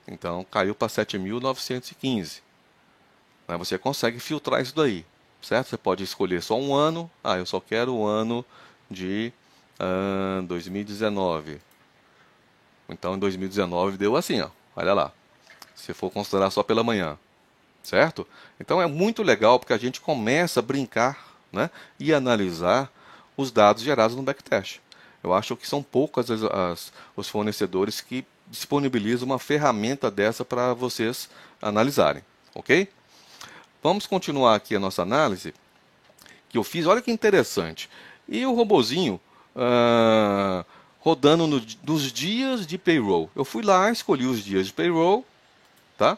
Então caiu para 7.915. Você consegue filtrar isso daí. Certo? Você pode escolher só um ano. Eu só quero o ano de 2019. Então em 2019 deu assim, ó. Olha lá. Se for considerar só pela manhã. Certo? Então é muito legal porque a gente começa a brincar, né, e analisar os dados gerados no backtest. Eu acho que são poucos os fornecedores que disponibiliza uma ferramenta dessa para vocês analisarem, ok? Vamos continuar aqui a nossa análise que eu fiz. Olha que interessante. E o robozinho rodando nos dias de payroll. Eu fui lá, escolhi os dias de payroll, tá?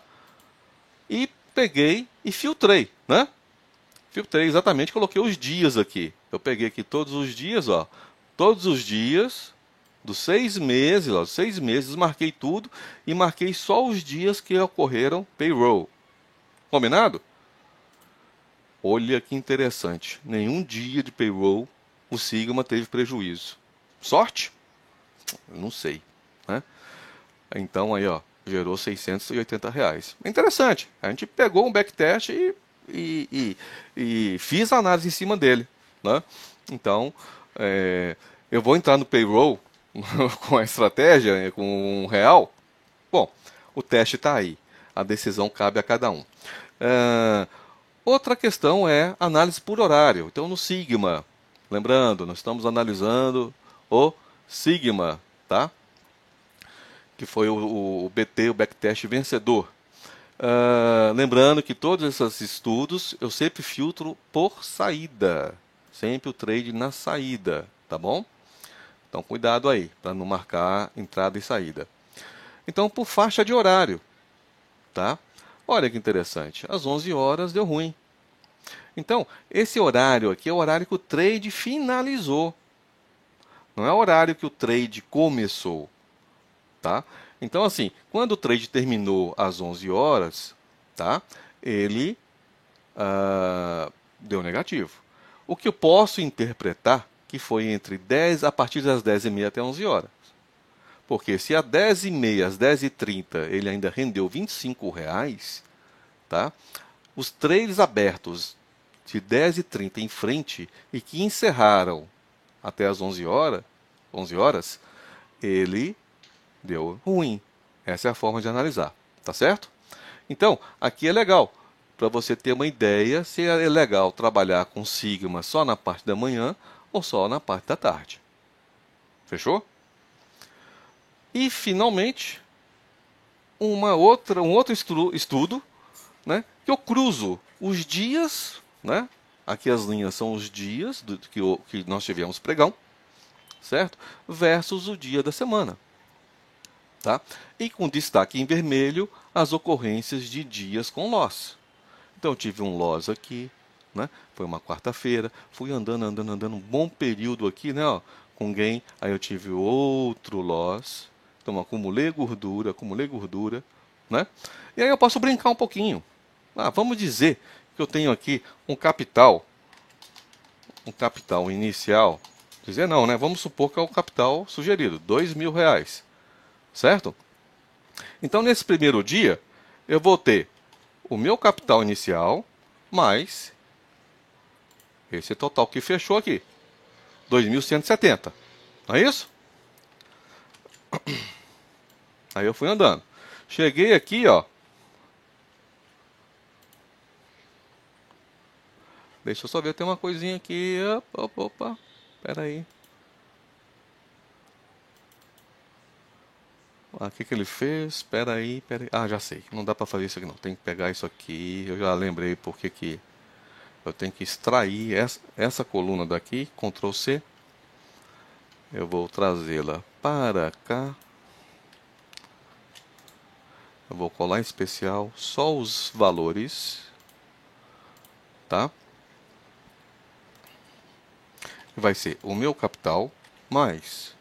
E peguei e filtrei, né? Filtrei exatamente, coloquei os dias aqui. Eu peguei aqui todos os dias, ó. Todos os dias dos 6 meses, ó, 6 meses, marquei tudo e marquei só os dias que ocorreram payroll. Combinado? Olha que interessante. Nenhum dia de payroll o Sigma teve prejuízo. Sorte? Não sei, né? Então aí, ó, gerou R$ 680. Interessante. A gente pegou um backtest e fiz a análise em cima dele, né? Então, eu vou entrar no payroll com a estratégia, com um real. Bom, o teste está aí. A decisão cabe a cada um. Outra questão é análise por horário. Então, no Sigma, lembrando, nós estamos analisando o Sigma, tá? Que foi o BT, o backtest vencedor. Lembrando que todos esses estudos eu sempre filtro por saída. Sempre o trade na saída, tá bom? Então, cuidado aí, para não marcar entrada e saída. Então, por faixa de horário, tá? Olha que interessante, às 11 horas deu ruim. Então, esse horário aqui é o horário que o trade finalizou. Não é o horário que o trade começou, tá? Então, assim, quando o trade terminou às 11 horas, tá? Ele deu negativo. O que eu posso interpretar que foi a partir das 10h30 até 11 horas. Porque se às 10h30, às 10h30, ele ainda rendeu R$ 25, tá? Os trades abertos de 10h30 em frente e que encerraram até as 11 horas, ele deu ruim. Essa é a forma de analisar, tá certo? Então, aqui é legal, para você ter uma ideia se é legal trabalhar com Sigma só na parte da manhã ou só na parte da tarde. Fechou? E, finalmente, um outro estudo, né, que eu cruzo os dias, né? Aqui as linhas são os dias que nós tivemos pregão, certo? Versus o dia da semana. Tá? E com destaque em vermelho, as ocorrências de dias com loss. Então eu tive um loss aqui, né? Foi uma quarta-feira, fui andando um bom período aqui, né? Ó, com gain, aí eu tive outro loss, então acumulei gordura, né? E aí eu posso brincar um pouquinho. Vamos dizer que eu tenho aqui um capital inicial, dizer não, né? Vamos supor que é o capital sugerido, R$ 2.000. Certo? Então, nesse primeiro dia, eu vou ter o meu capital inicial mais esse total que fechou aqui, 2.170. Não é isso? Aí eu fui andando. Cheguei aqui, ó. Deixa eu só ver, tem uma coisinha aqui. Opa. Pera aí. O que ele fez? Espera aí. Já sei. Não dá para fazer isso aqui não. Tem que pegar isso aqui. Eu já lembrei porque que eu tenho que extrair essa coluna daqui. Ctrl C. Eu vou trazê-la para cá. Eu vou colar em especial só os valores. Tá? Vai ser o meu capital mais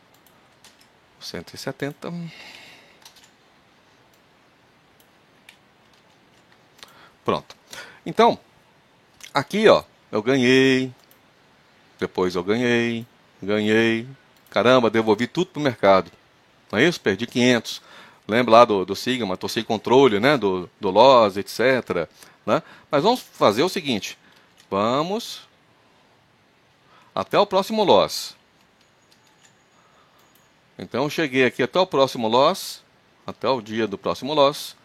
170. Pronto. Então, aqui, ó, eu ganhei. Depois eu ganhei. Caramba, devolvi tudo pro mercado. Não é isso? Perdi 500. Lembra lá do Sigma, estou sem controle, né? Do loss, etc. Né? Mas vamos fazer o seguinte. Vamos até o próximo loss. Então eu cheguei aqui até o próximo loss, até o dia do próximo loss,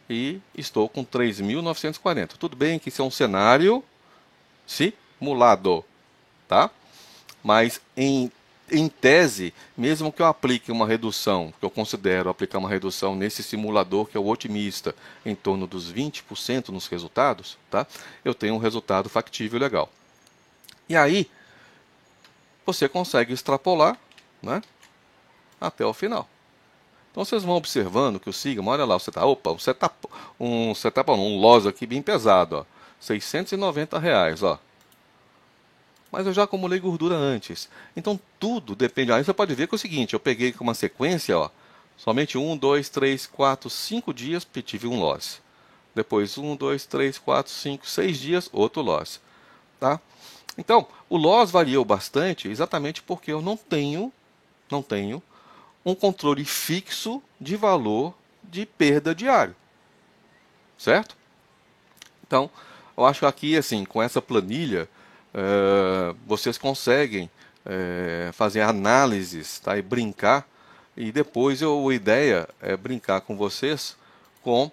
e estou com 3.940. Tudo bem que isso é um cenário simulado, tá? Mas em em tese, mesmo que eu aplique uma redução, que eu considero aplicar uma redução nesse simulador que é o otimista, em torno dos 20% nos resultados, tá? Eu tenho um resultado factível legal. E aí, você consegue extrapolar, né, até o final. Então vocês vão observando que o Sigma, olha lá, um loss aqui bem pesado, ó, R$ 690, ó. Mas eu já acumulei gordura antes. Então tudo depende. Aí você pode ver que é o seguinte, eu peguei com uma sequência, ó, somente 1, 2, 3, 4, 5 dias tive um loss. Depois 1, 2, 3, 4, 5, 6 dias, outro loss. Tá? Então, o loss variou bastante exatamente porque eu não tenho um controle fixo de valor de perda diário. Certo? Então, eu acho que aqui, assim, com essa planilha, vocês conseguem fazer análises, tá? E brincar. E depois a ideia é brincar com vocês com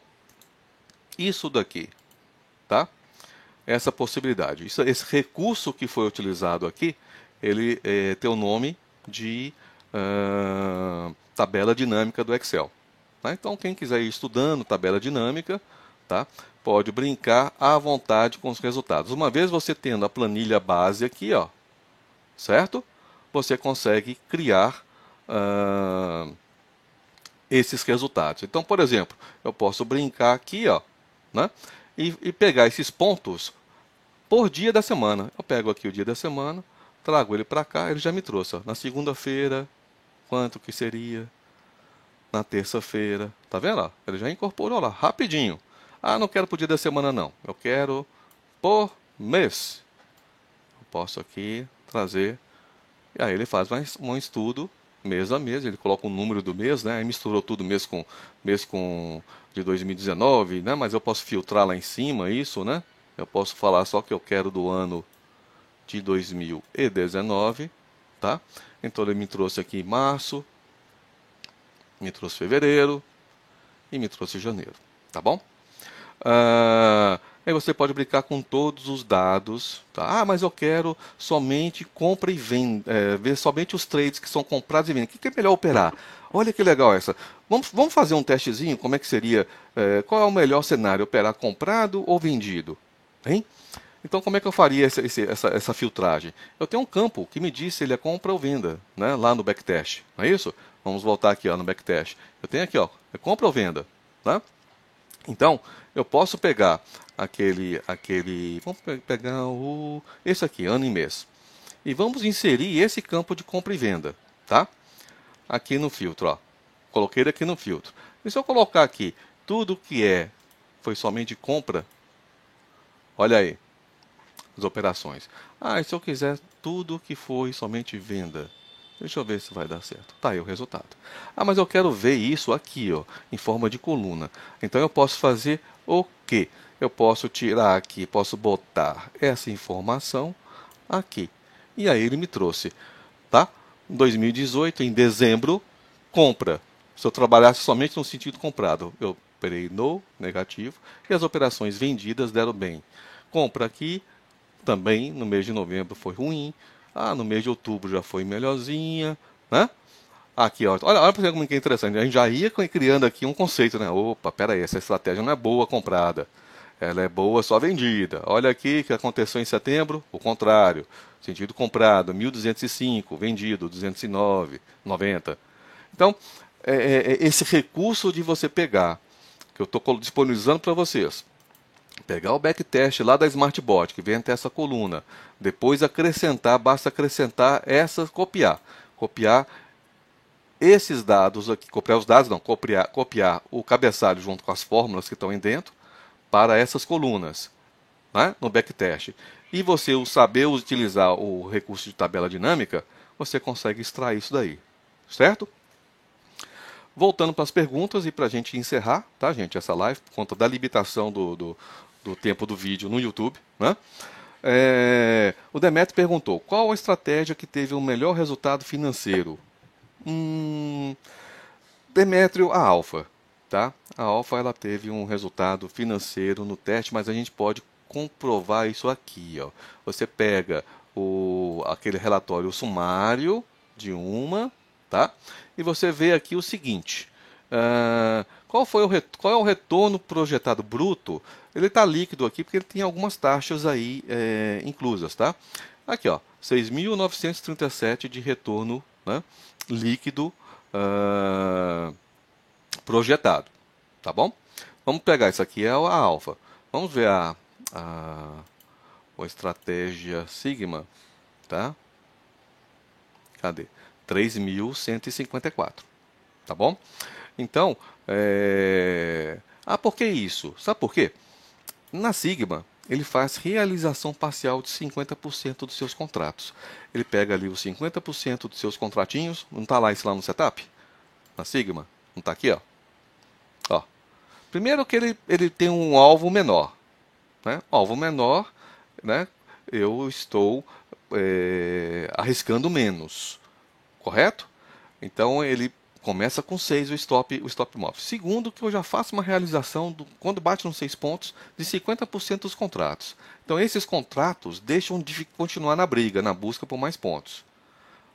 isso daqui, tá? Essa possibilidade. Esse recurso que foi utilizado aqui, ele tem o nome de tabela dinâmica do Excel. Tá? Então, quem quiser ir estudando tabela dinâmica, tá? Pode brincar à vontade com os resultados. Uma vez você tendo a planilha base aqui, ó, certo? Você consegue criar esses resultados. Então, por exemplo, eu posso brincar aqui, ó, né? E pegar esses pontos por dia da semana. Eu pego aqui o dia da semana, trago ele para cá, ele já me trouxe. Ó, na segunda-feira, quanto que seria? Na terça-feira, tá vendo? Ó, ele já incorporou lá, rapidinho. Ah, não quero por dia da semana não, eu quero por mês. Eu posso aqui trazer, e aí ele faz um estudo mês a mês, ele coloca o número do mês, né? Aí misturou tudo mês com de 2019, né? Mas eu posso filtrar lá em cima isso, né? Eu posso falar só que eu quero do ano de 2019, tá? Então ele me trouxe aqui março, me trouxe fevereiro e me trouxe janeiro, tá bom? Aí você pode brincar com todos os dados, tá? Ah, mas eu quero somente compra e venda, ver somente os trades que são comprados e vendidos. O que é melhor operar? Olha que legal essa. Vamos fazer um testezinho, como é que seria, qual é o melhor cenário, operar comprado ou vendido? Hein? Então, como é que eu faria essa filtragem? Eu tenho um campo que me diz se ele é compra ou venda, né? Lá no backtest, não é isso? Vamos voltar aqui ó, no backtest. Eu tenho aqui, ó, é compra ou venda, tá? Então, eu posso pegar vamos pegar esse aqui, ano e mês, e vamos inserir esse campo de compra e venda, tá? Aqui no filtro, ó. Coloquei ele aqui no filtro. E se eu colocar aqui tudo que foi somente compra, olha aí, as operações. Ah, e se eu quiser tudo que foi somente venda? Deixa eu ver se vai dar certo. Tá aí o resultado. Ah, mas eu quero ver isso aqui, ó, em forma de coluna. Então eu posso fazer o quê? Eu posso tirar aqui, posso botar essa informação aqui. E aí ele me trouxe, tá? Em 2018, em dezembro, compra. Se eu trabalhasse somente no sentido comprado, eu operei no negativo e as operações vendidas deram bem. Compra aqui, também no mês de novembro foi ruim. Ah, no mês de outubro já foi melhorzinha, né? Aqui, ó, olha como é interessante. A gente já ia criando aqui um conceito, né? Opa, peraí, essa estratégia não é boa comprada. Ela é boa só vendida. Olha aqui o que aconteceu em setembro, o contrário. Sentido comprado, 1.205, vendido, 209,90. Então, esse recurso de você pegar, que eu estou disponibilizando para vocês, pegar o backtest lá da Smartbot, que vem até essa coluna, depois acrescentar, basta acrescentar copiar esses dados aqui, copiar os dados não, copiar o cabeçalho junto com as fórmulas que estão aí dentro para essas colunas, né, no backtest. E você saber utilizar o recurso de tabela dinâmica, você consegue extrair isso daí, certo? Voltando para as perguntas e para a gente encerrar, tá, gente, essa live, por conta da limitação do tempo do vídeo no YouTube, né? O Demetrio perguntou, qual a estratégia que teve o melhor resultado financeiro? Demetrio, a Alfa, tá? A Alfa ela teve um resultado financeiro no teste, mas a gente pode comprovar isso aqui, ó. Você pega aquele relatório sumário, de uma, tá? E você vê aqui o seguinte, qual é o retorno projetado bruto? Ele está líquido aqui porque ele tem algumas taxas aí inclusas, tá? Aqui, ó, 6.937 de retorno, né, líquido projetado, tá bom? Vamos pegar isso aqui, é a alfa. Vamos ver a estratégia sigma, tá? Cadê? 3.154, tá bom? Então, por que isso? Sabe por quê? Na Sigma, ele faz realização parcial de 50% dos seus contratos. Ele pega ali os 50% dos seus contratinhos, não está lá isso lá no setup? Na Sigma? Não está aqui, ó? Ó. Primeiro que ele tem um alvo menor, né? Alvo menor, né? Eu estou arriscando menos, correto? Então ele começa com 6 o stop móvel. Segundo, que eu já faço uma realização, quando bate nos 6 pontos, de 50% dos contratos. Então esses contratos deixam de continuar na briga, na busca por mais pontos.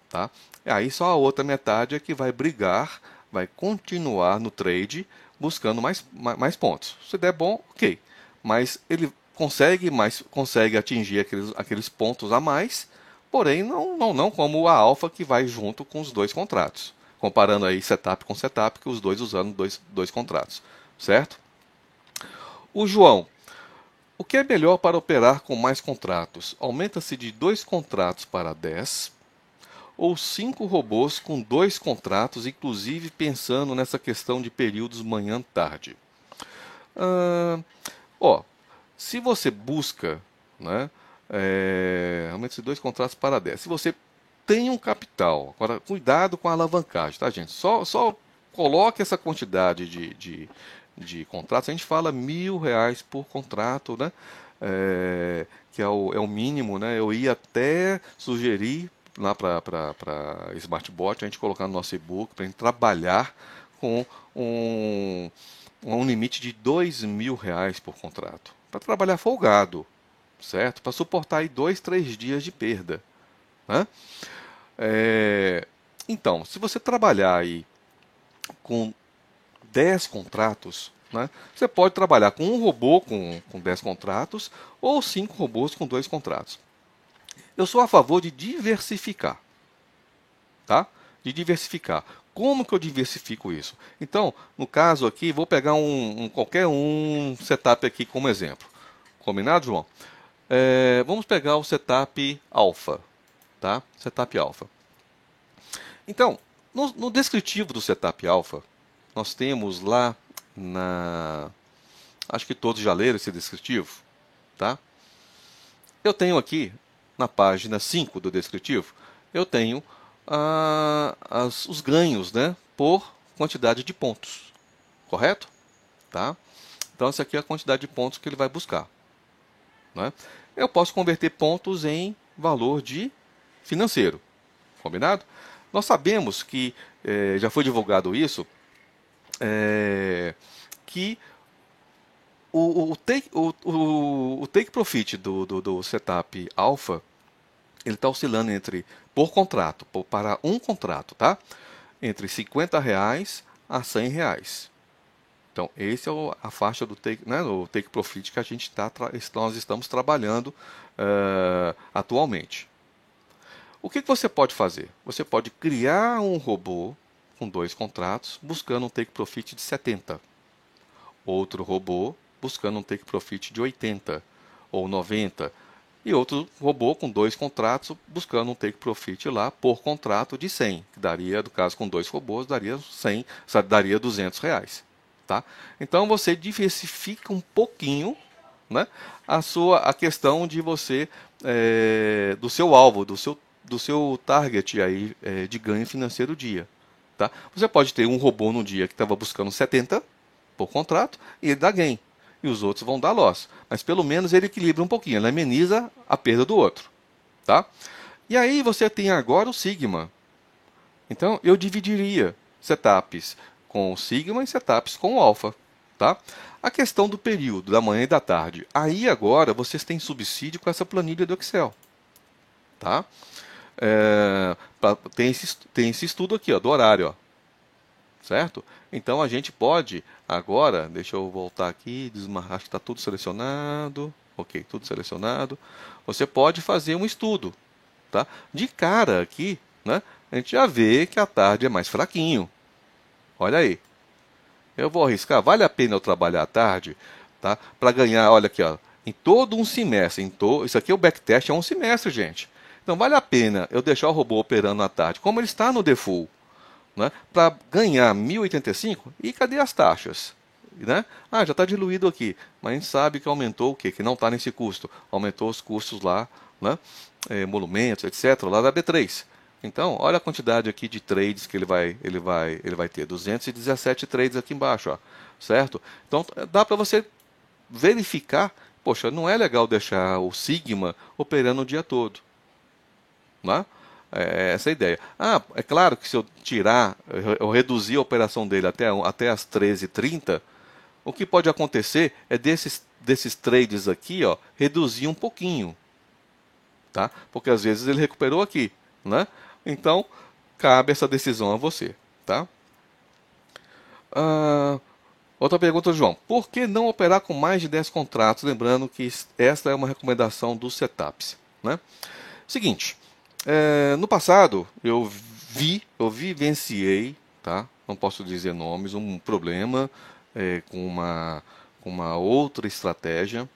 Tá? E aí só a outra metade é que vai brigar, vai continuar no trade, buscando mais pontos. Se der bom, ok. Mas ele consegue atingir aqueles pontos a mais, porém não como a alfa que vai junto com os dois contratos. Comparando aí setup com setup, que os dois usando dois contratos. Certo? O João, o que é melhor para operar com mais contratos? Aumenta-se de 2 contratos para 10 ou 5 robôs com 2 contratos, inclusive pensando nessa questão de períodos manhã-tarde? Se você busca, né, aumenta-se de 2 contratos para 10. Se você tem um capital, agora cuidado com a alavancagem, tá, gente? Só coloque essa quantidade de contratos. A gente fala R$ 1.000 por contrato, né? Que é o mínimo, né? Eu ia até sugerir lá para Smartbot a gente colocar no nosso e-book para a gente trabalhar com um limite de R$ 2.000 por contrato, para trabalhar folgado, certo? Para suportar aí 2, 3 dias de perda. Né? Então, se você trabalhar aí com 10 contratos, né, você pode trabalhar com um robô com 10 contratos ou 5 robôs com 2 contratos. Eu sou a favor de diversificar. Tá? De diversificar. Como que eu diversifico isso? Então, no caso aqui, vou pegar qualquer setup aqui como exemplo. Combinado, João? Vamos pegar o setup alfa. Tá? Setup alfa. Então, no descritivo do setup alfa, nós temos lá acho que todos já leram esse descritivo, tá? Eu tenho aqui, na página 5 do descritivo, eu tenho os ganhos, né, por quantidade de pontos, correto? Tá? Então, essa aqui é a quantidade de pontos que ele vai buscar. Né? Eu posso converter pontos em valor de financeiro, combinado? Nós sabemos que, já foi divulgado isso, que o take profit do setup alpha, ele está oscilando por contrato, para um contrato, tá? Entre R$ 50 a R$ 100. Então, esse é a faixa do take profit que nós estamos trabalhando atualmente. O que você pode fazer? Você pode criar um robô com 2 contratos, buscando um take profit de 70. Outro robô buscando um take profit de 80 ou 90. E outro robô com 2 contratos buscando um take profit lá por contrato de 100. Que daria, no caso com 2 robôs, daria R$ 200. Tá? Então você diversifica um pouquinho, né, a questão de você, do seu alvo, do seu target aí, de ganho financeiro dia. Tá? Você pode ter um robô no dia que estava buscando 70 por contrato e ele dá gain. E os outros vão dar loss. Mas pelo menos ele equilibra um pouquinho, ele ameniza a perda do outro. Tá? E aí você tem agora o Sigma. Então eu dividiria setups com o Sigma e setups com o Alpha. Tá? A questão do período, da manhã e da tarde. Aí agora vocês têm subsídio com essa planilha do Excel. Tá? tem esse estudo aqui, ó, do horário, ó, certo? Então a gente pode agora, deixa eu voltar aqui, acho que está tudo selecionado, ok, tudo selecionado. Você pode fazer um estudo, tá? De cara aqui, né? A gente já vê que a tarde é mais fraquinho. Olha aí. Eu vou arriscar, vale a pena eu trabalhar à tarde, tá? Para ganhar, olha aqui, ó, em todo um semestre, isso aqui é o backtest, é um semestre, gente. Então vale a pena eu deixar o robô operando à tarde, como ele está no default, né? Para ganhar 1085, e cadê as taxas? Né? Ah, já está diluído aqui, mas a gente sabe que aumentou o quê? Que não está nesse custo. Aumentou os custos lá, né? Emolumentos, etc., lá da B3. Então, olha a quantidade aqui de trades que ele vai ter. 217 trades aqui embaixo, ó, certo? Então, dá para você verificar. Poxa, não é legal deixar o Sigma operando o dia todo, né? É essa a ideia. Ah, é claro que se eu tirar, eu reduzir a operação dele até as 13h30, o que pode acontecer é desses trades aqui, ó, reduzir um pouquinho, tá? Porque às vezes ele recuperou aqui, né? Então, cabe essa decisão a você, tá? Ah, outra pergunta, João. Por que não operar com mais de 10 contratos? Lembrando que esta é uma recomendação dos setups, né? Seguinte, no passado eu vivenciei, tá? Não posso dizer nomes, um problema com uma outra estratégia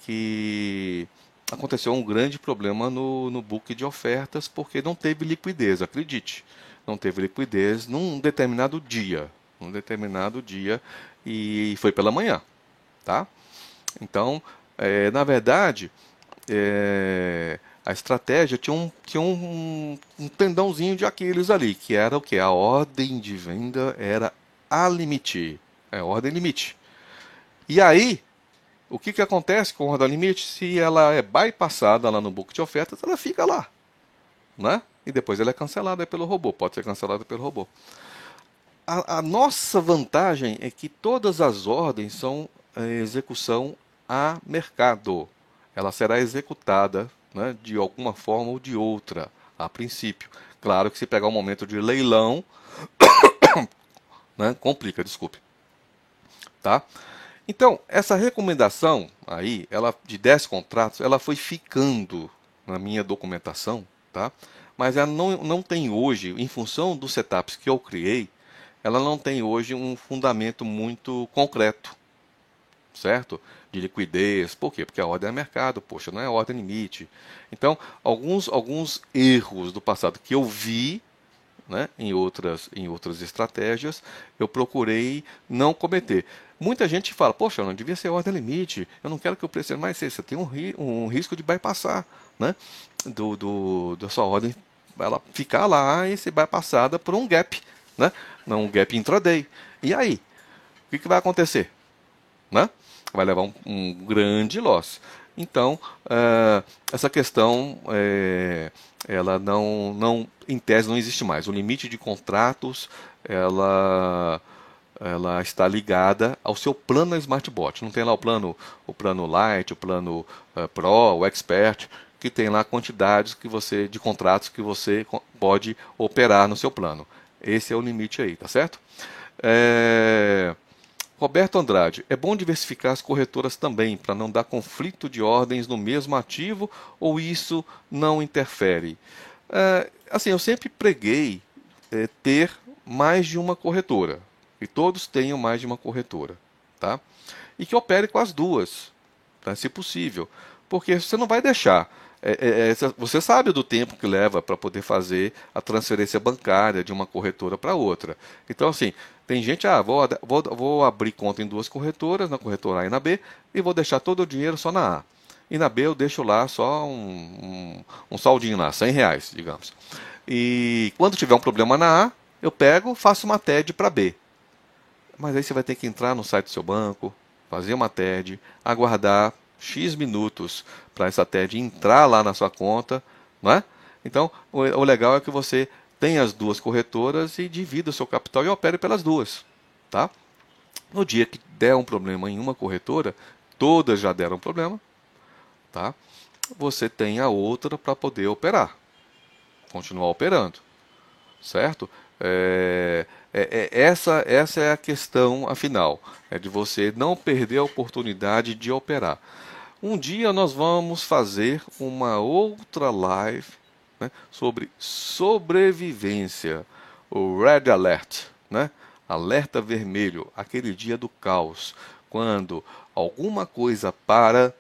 que aconteceu um grande problema no book de ofertas porque não teve liquidez, acredite. Não teve liquidez num determinado dia. E foi pela manhã, tá? Então, na verdade, a estratégia tinha um tendãozinho de Aquiles ali, que era o que? A ordem de venda era a limite. É ordem limite. E aí, o que acontece com a ordem limite? Se ela é bypassada lá no book de ofertas, ela fica lá, né? E depois ela é cancelada pelo robô, pode ser cancelada pelo robô. A nossa vantagem é que todas as ordens são execução a mercado. Ela será executada, né, de alguma forma ou de outra, a princípio. Claro que se pegar um momento de leilão, né, complica, desculpe. Tá? Então, essa recomendação aí, ela de 10 contratos, ela foi ficando na minha documentação, tá? Mas ela não tem hoje, em função dos setups que eu criei, ela não tem hoje um fundamento muito concreto, certo? De liquidez. Por quê? Porque a ordem é mercado, poxa, não é ordem limite. Então, alguns erros do passado que eu vi, né, em outras estratégias, eu procurei não cometer. Muita gente fala, poxa, não devia ser ordem limite, eu não quero que o preço seja mais cedo. Você tem um risco de bypassar, né, da sua ordem, ela ficar lá e ser bypassada por um gap, né, não um gap intraday. E aí, o que vai acontecer? Né? Vai levar um grande loss. Então, essa questão, ela em tese, não existe mais. O limite de contratos, ela está ligada ao seu plano Smartbot. Não tem lá o plano Lite, o plano Pro, o Expert, que tem lá quantidades de contratos que você pode operar no seu plano. Esse é o limite aí, tá certo? Roberto Andrade, é bom diversificar as corretoras também, para não dar conflito de ordens no mesmo ativo, ou isso não interfere? Assim, eu sempre preguei ter mais de uma corretora, que todos tenham mais de uma corretora, tá? E que opere com as duas, tá? Se possível, porque você não vai deixar. Você sabe do tempo que leva para poder fazer a transferência bancária de uma corretora para outra. Então, assim, tem gente, vou abrir conta em duas corretoras, na corretora A e na B, e vou deixar todo o dinheiro só na A. E na B eu deixo lá só um saldinho lá, R$ 100, digamos. E quando tiver um problema na A, eu pego, faço uma TED para B. Mas aí você vai ter que entrar no site do seu banco, fazer uma TED, aguardar X minutos para essa TED entrar lá na sua conta, não é? Então, o legal é que você tenha as duas corretoras e divida o seu capital e opere pelas duas, tá? No dia que der um problema em uma corretora, todas já deram problema, tá? Você tem a outra para poder operar, continuar operando, certo? Essa é a questão, afinal, é de você não perder a oportunidade de operar. Um dia nós vamos fazer uma outra live, né, sobre sobrevivência, o Red Alert, né? Alerta vermelho, aquele dia do caos, quando alguma coisa para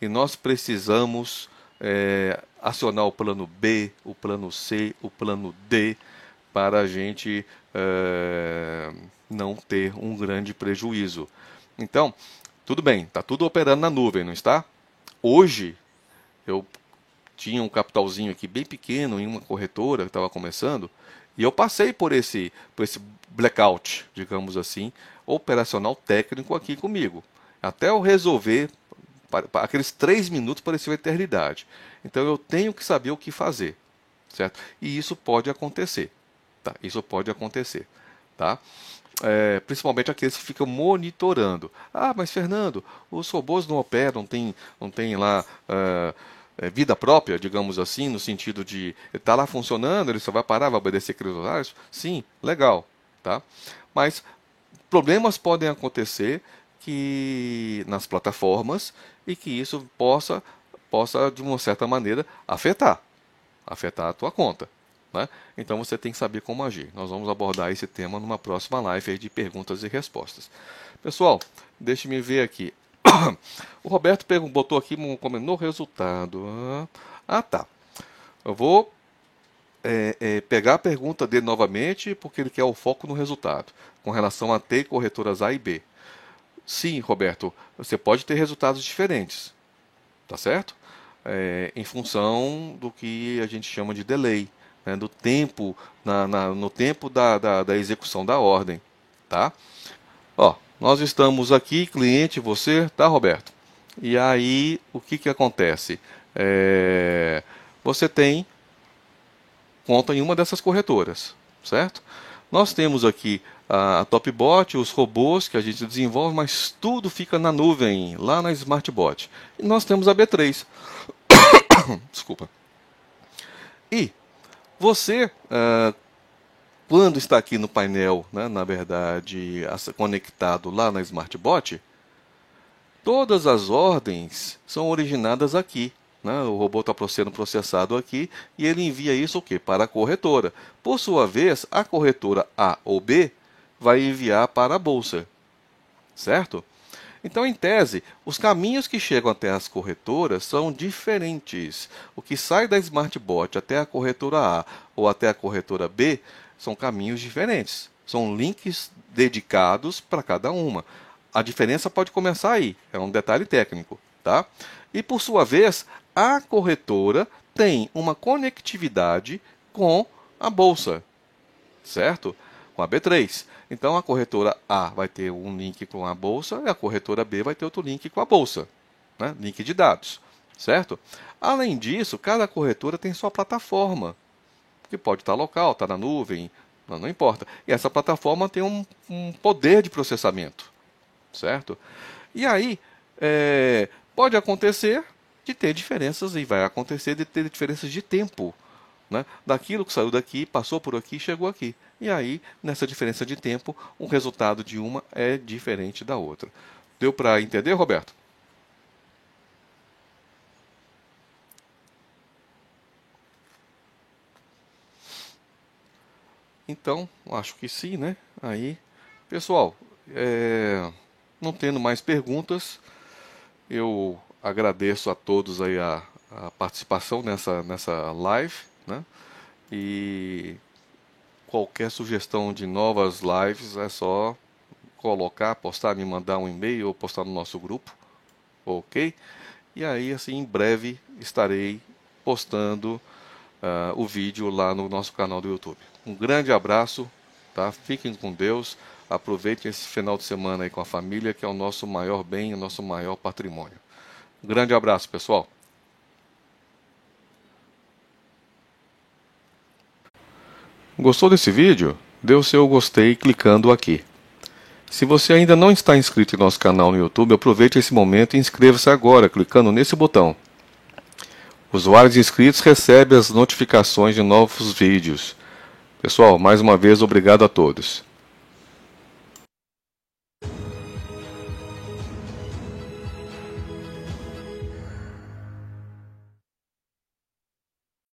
e nós precisamos acionar o plano B, o plano C, o plano D, para a gente não ter um grande prejuízo. Então, tudo bem, está tudo operando na nuvem, não está? Hoje, eu tinha um capitalzinho aqui bem pequeno em uma corretora que estava começando, e eu passei por esse blackout, digamos assim, operacional técnico aqui comigo. Até eu resolver, aqueles 3 minutos pareciam uma eternidade. Então eu tenho que saber o que fazer, certo? E isso pode acontecer, tá? Isso pode acontecer, tá? Principalmente aqueles que ficam monitorando. Ah, mas Fernando, os robôs não operam, não tem lá vida própria, digamos assim, no sentido de está lá funcionando, ele só vai parar, vai obedecer aqueles horários? Sim, legal, tá? Mas problemas podem acontecer nas plataformas e que isso possa de uma certa maneira afetar a tua conta, né? Então você tem que saber como agir. Nós vamos abordar esse tema numa próxima live de perguntas e respostas. Pessoal, deixe-me ver aqui. O Roberto botou aqui no resultado. Tá. Eu vou pegar a pergunta dele novamente, porque ele quer o foco no resultado, com relação a ter corretoras A e B. Sim, Roberto, você pode ter resultados diferentes, tá certo? Em função do que a gente chama de delay, né, do tempo, no tempo da execução da ordem, tá? Ó, nós estamos aqui, cliente, você, tá, Roberto? E aí, o que acontece? Você tem conta em uma dessas corretoras, certo? Nós temos aqui a Topbot, os robôs que a gente desenvolve, mas tudo fica na nuvem, lá na SmartBot. E nós temos a B3. Desculpa. E você, quando está aqui no painel, né, na verdade, conectado lá na SmartBot, todas as ordens são originadas aqui, né? O robô está sendo processado aqui e ele envia isso o quê? Para a corretora. Por sua vez, a corretora A ou B vai enviar para a bolsa, certo? Então, em tese, os caminhos que chegam até as corretoras são diferentes. O que sai da SmartBot até a corretora A ou até a corretora B são caminhos diferentes. São links dedicados para cada uma. A diferença pode começar aí, é um detalhe técnico, tá? E por sua vez, a corretora tem uma conectividade com a bolsa, certo? Com a B3. Então a corretora A vai ter um link com a bolsa e a corretora B vai ter outro link com a bolsa, né? Link de dados, certo? Além disso, cada corretora tem sua plataforma, que pode estar local, estar na nuvem, não importa. E essa plataforma tem um poder de processamento, certo? E aí, pode acontecer de ter diferenças, e vai acontecer de ter diferenças de tempo, né? Daquilo que saiu daqui, passou por aqui, chegou aqui. E aí, nessa diferença de tempo, o resultado de uma é diferente da outra. Deu para entender, Roberto? Então, acho que sim, né? Aí, pessoal, não tendo mais perguntas, eu agradeço a todos aí a participação nessa live, né? E qualquer sugestão de novas lives é só colocar, postar, me mandar um e-mail ou postar no nosso grupo, ok? E aí, assim, em breve estarei postando o vídeo lá no nosso canal do YouTube. Um grande abraço, tá? Fiquem com Deus, aproveitem esse final de semana aí com a família, que é o nosso maior bem, o nosso maior patrimônio. Um grande abraço, pessoal. Gostou desse vídeo? Dê o seu gostei clicando aqui. Se você ainda não está inscrito em nosso canal no YouTube, aproveite esse momento e inscreva-se agora, clicando nesse botão. Usuários inscritos recebem as notificações de novos vídeos. Pessoal, mais uma vez, obrigado a todos.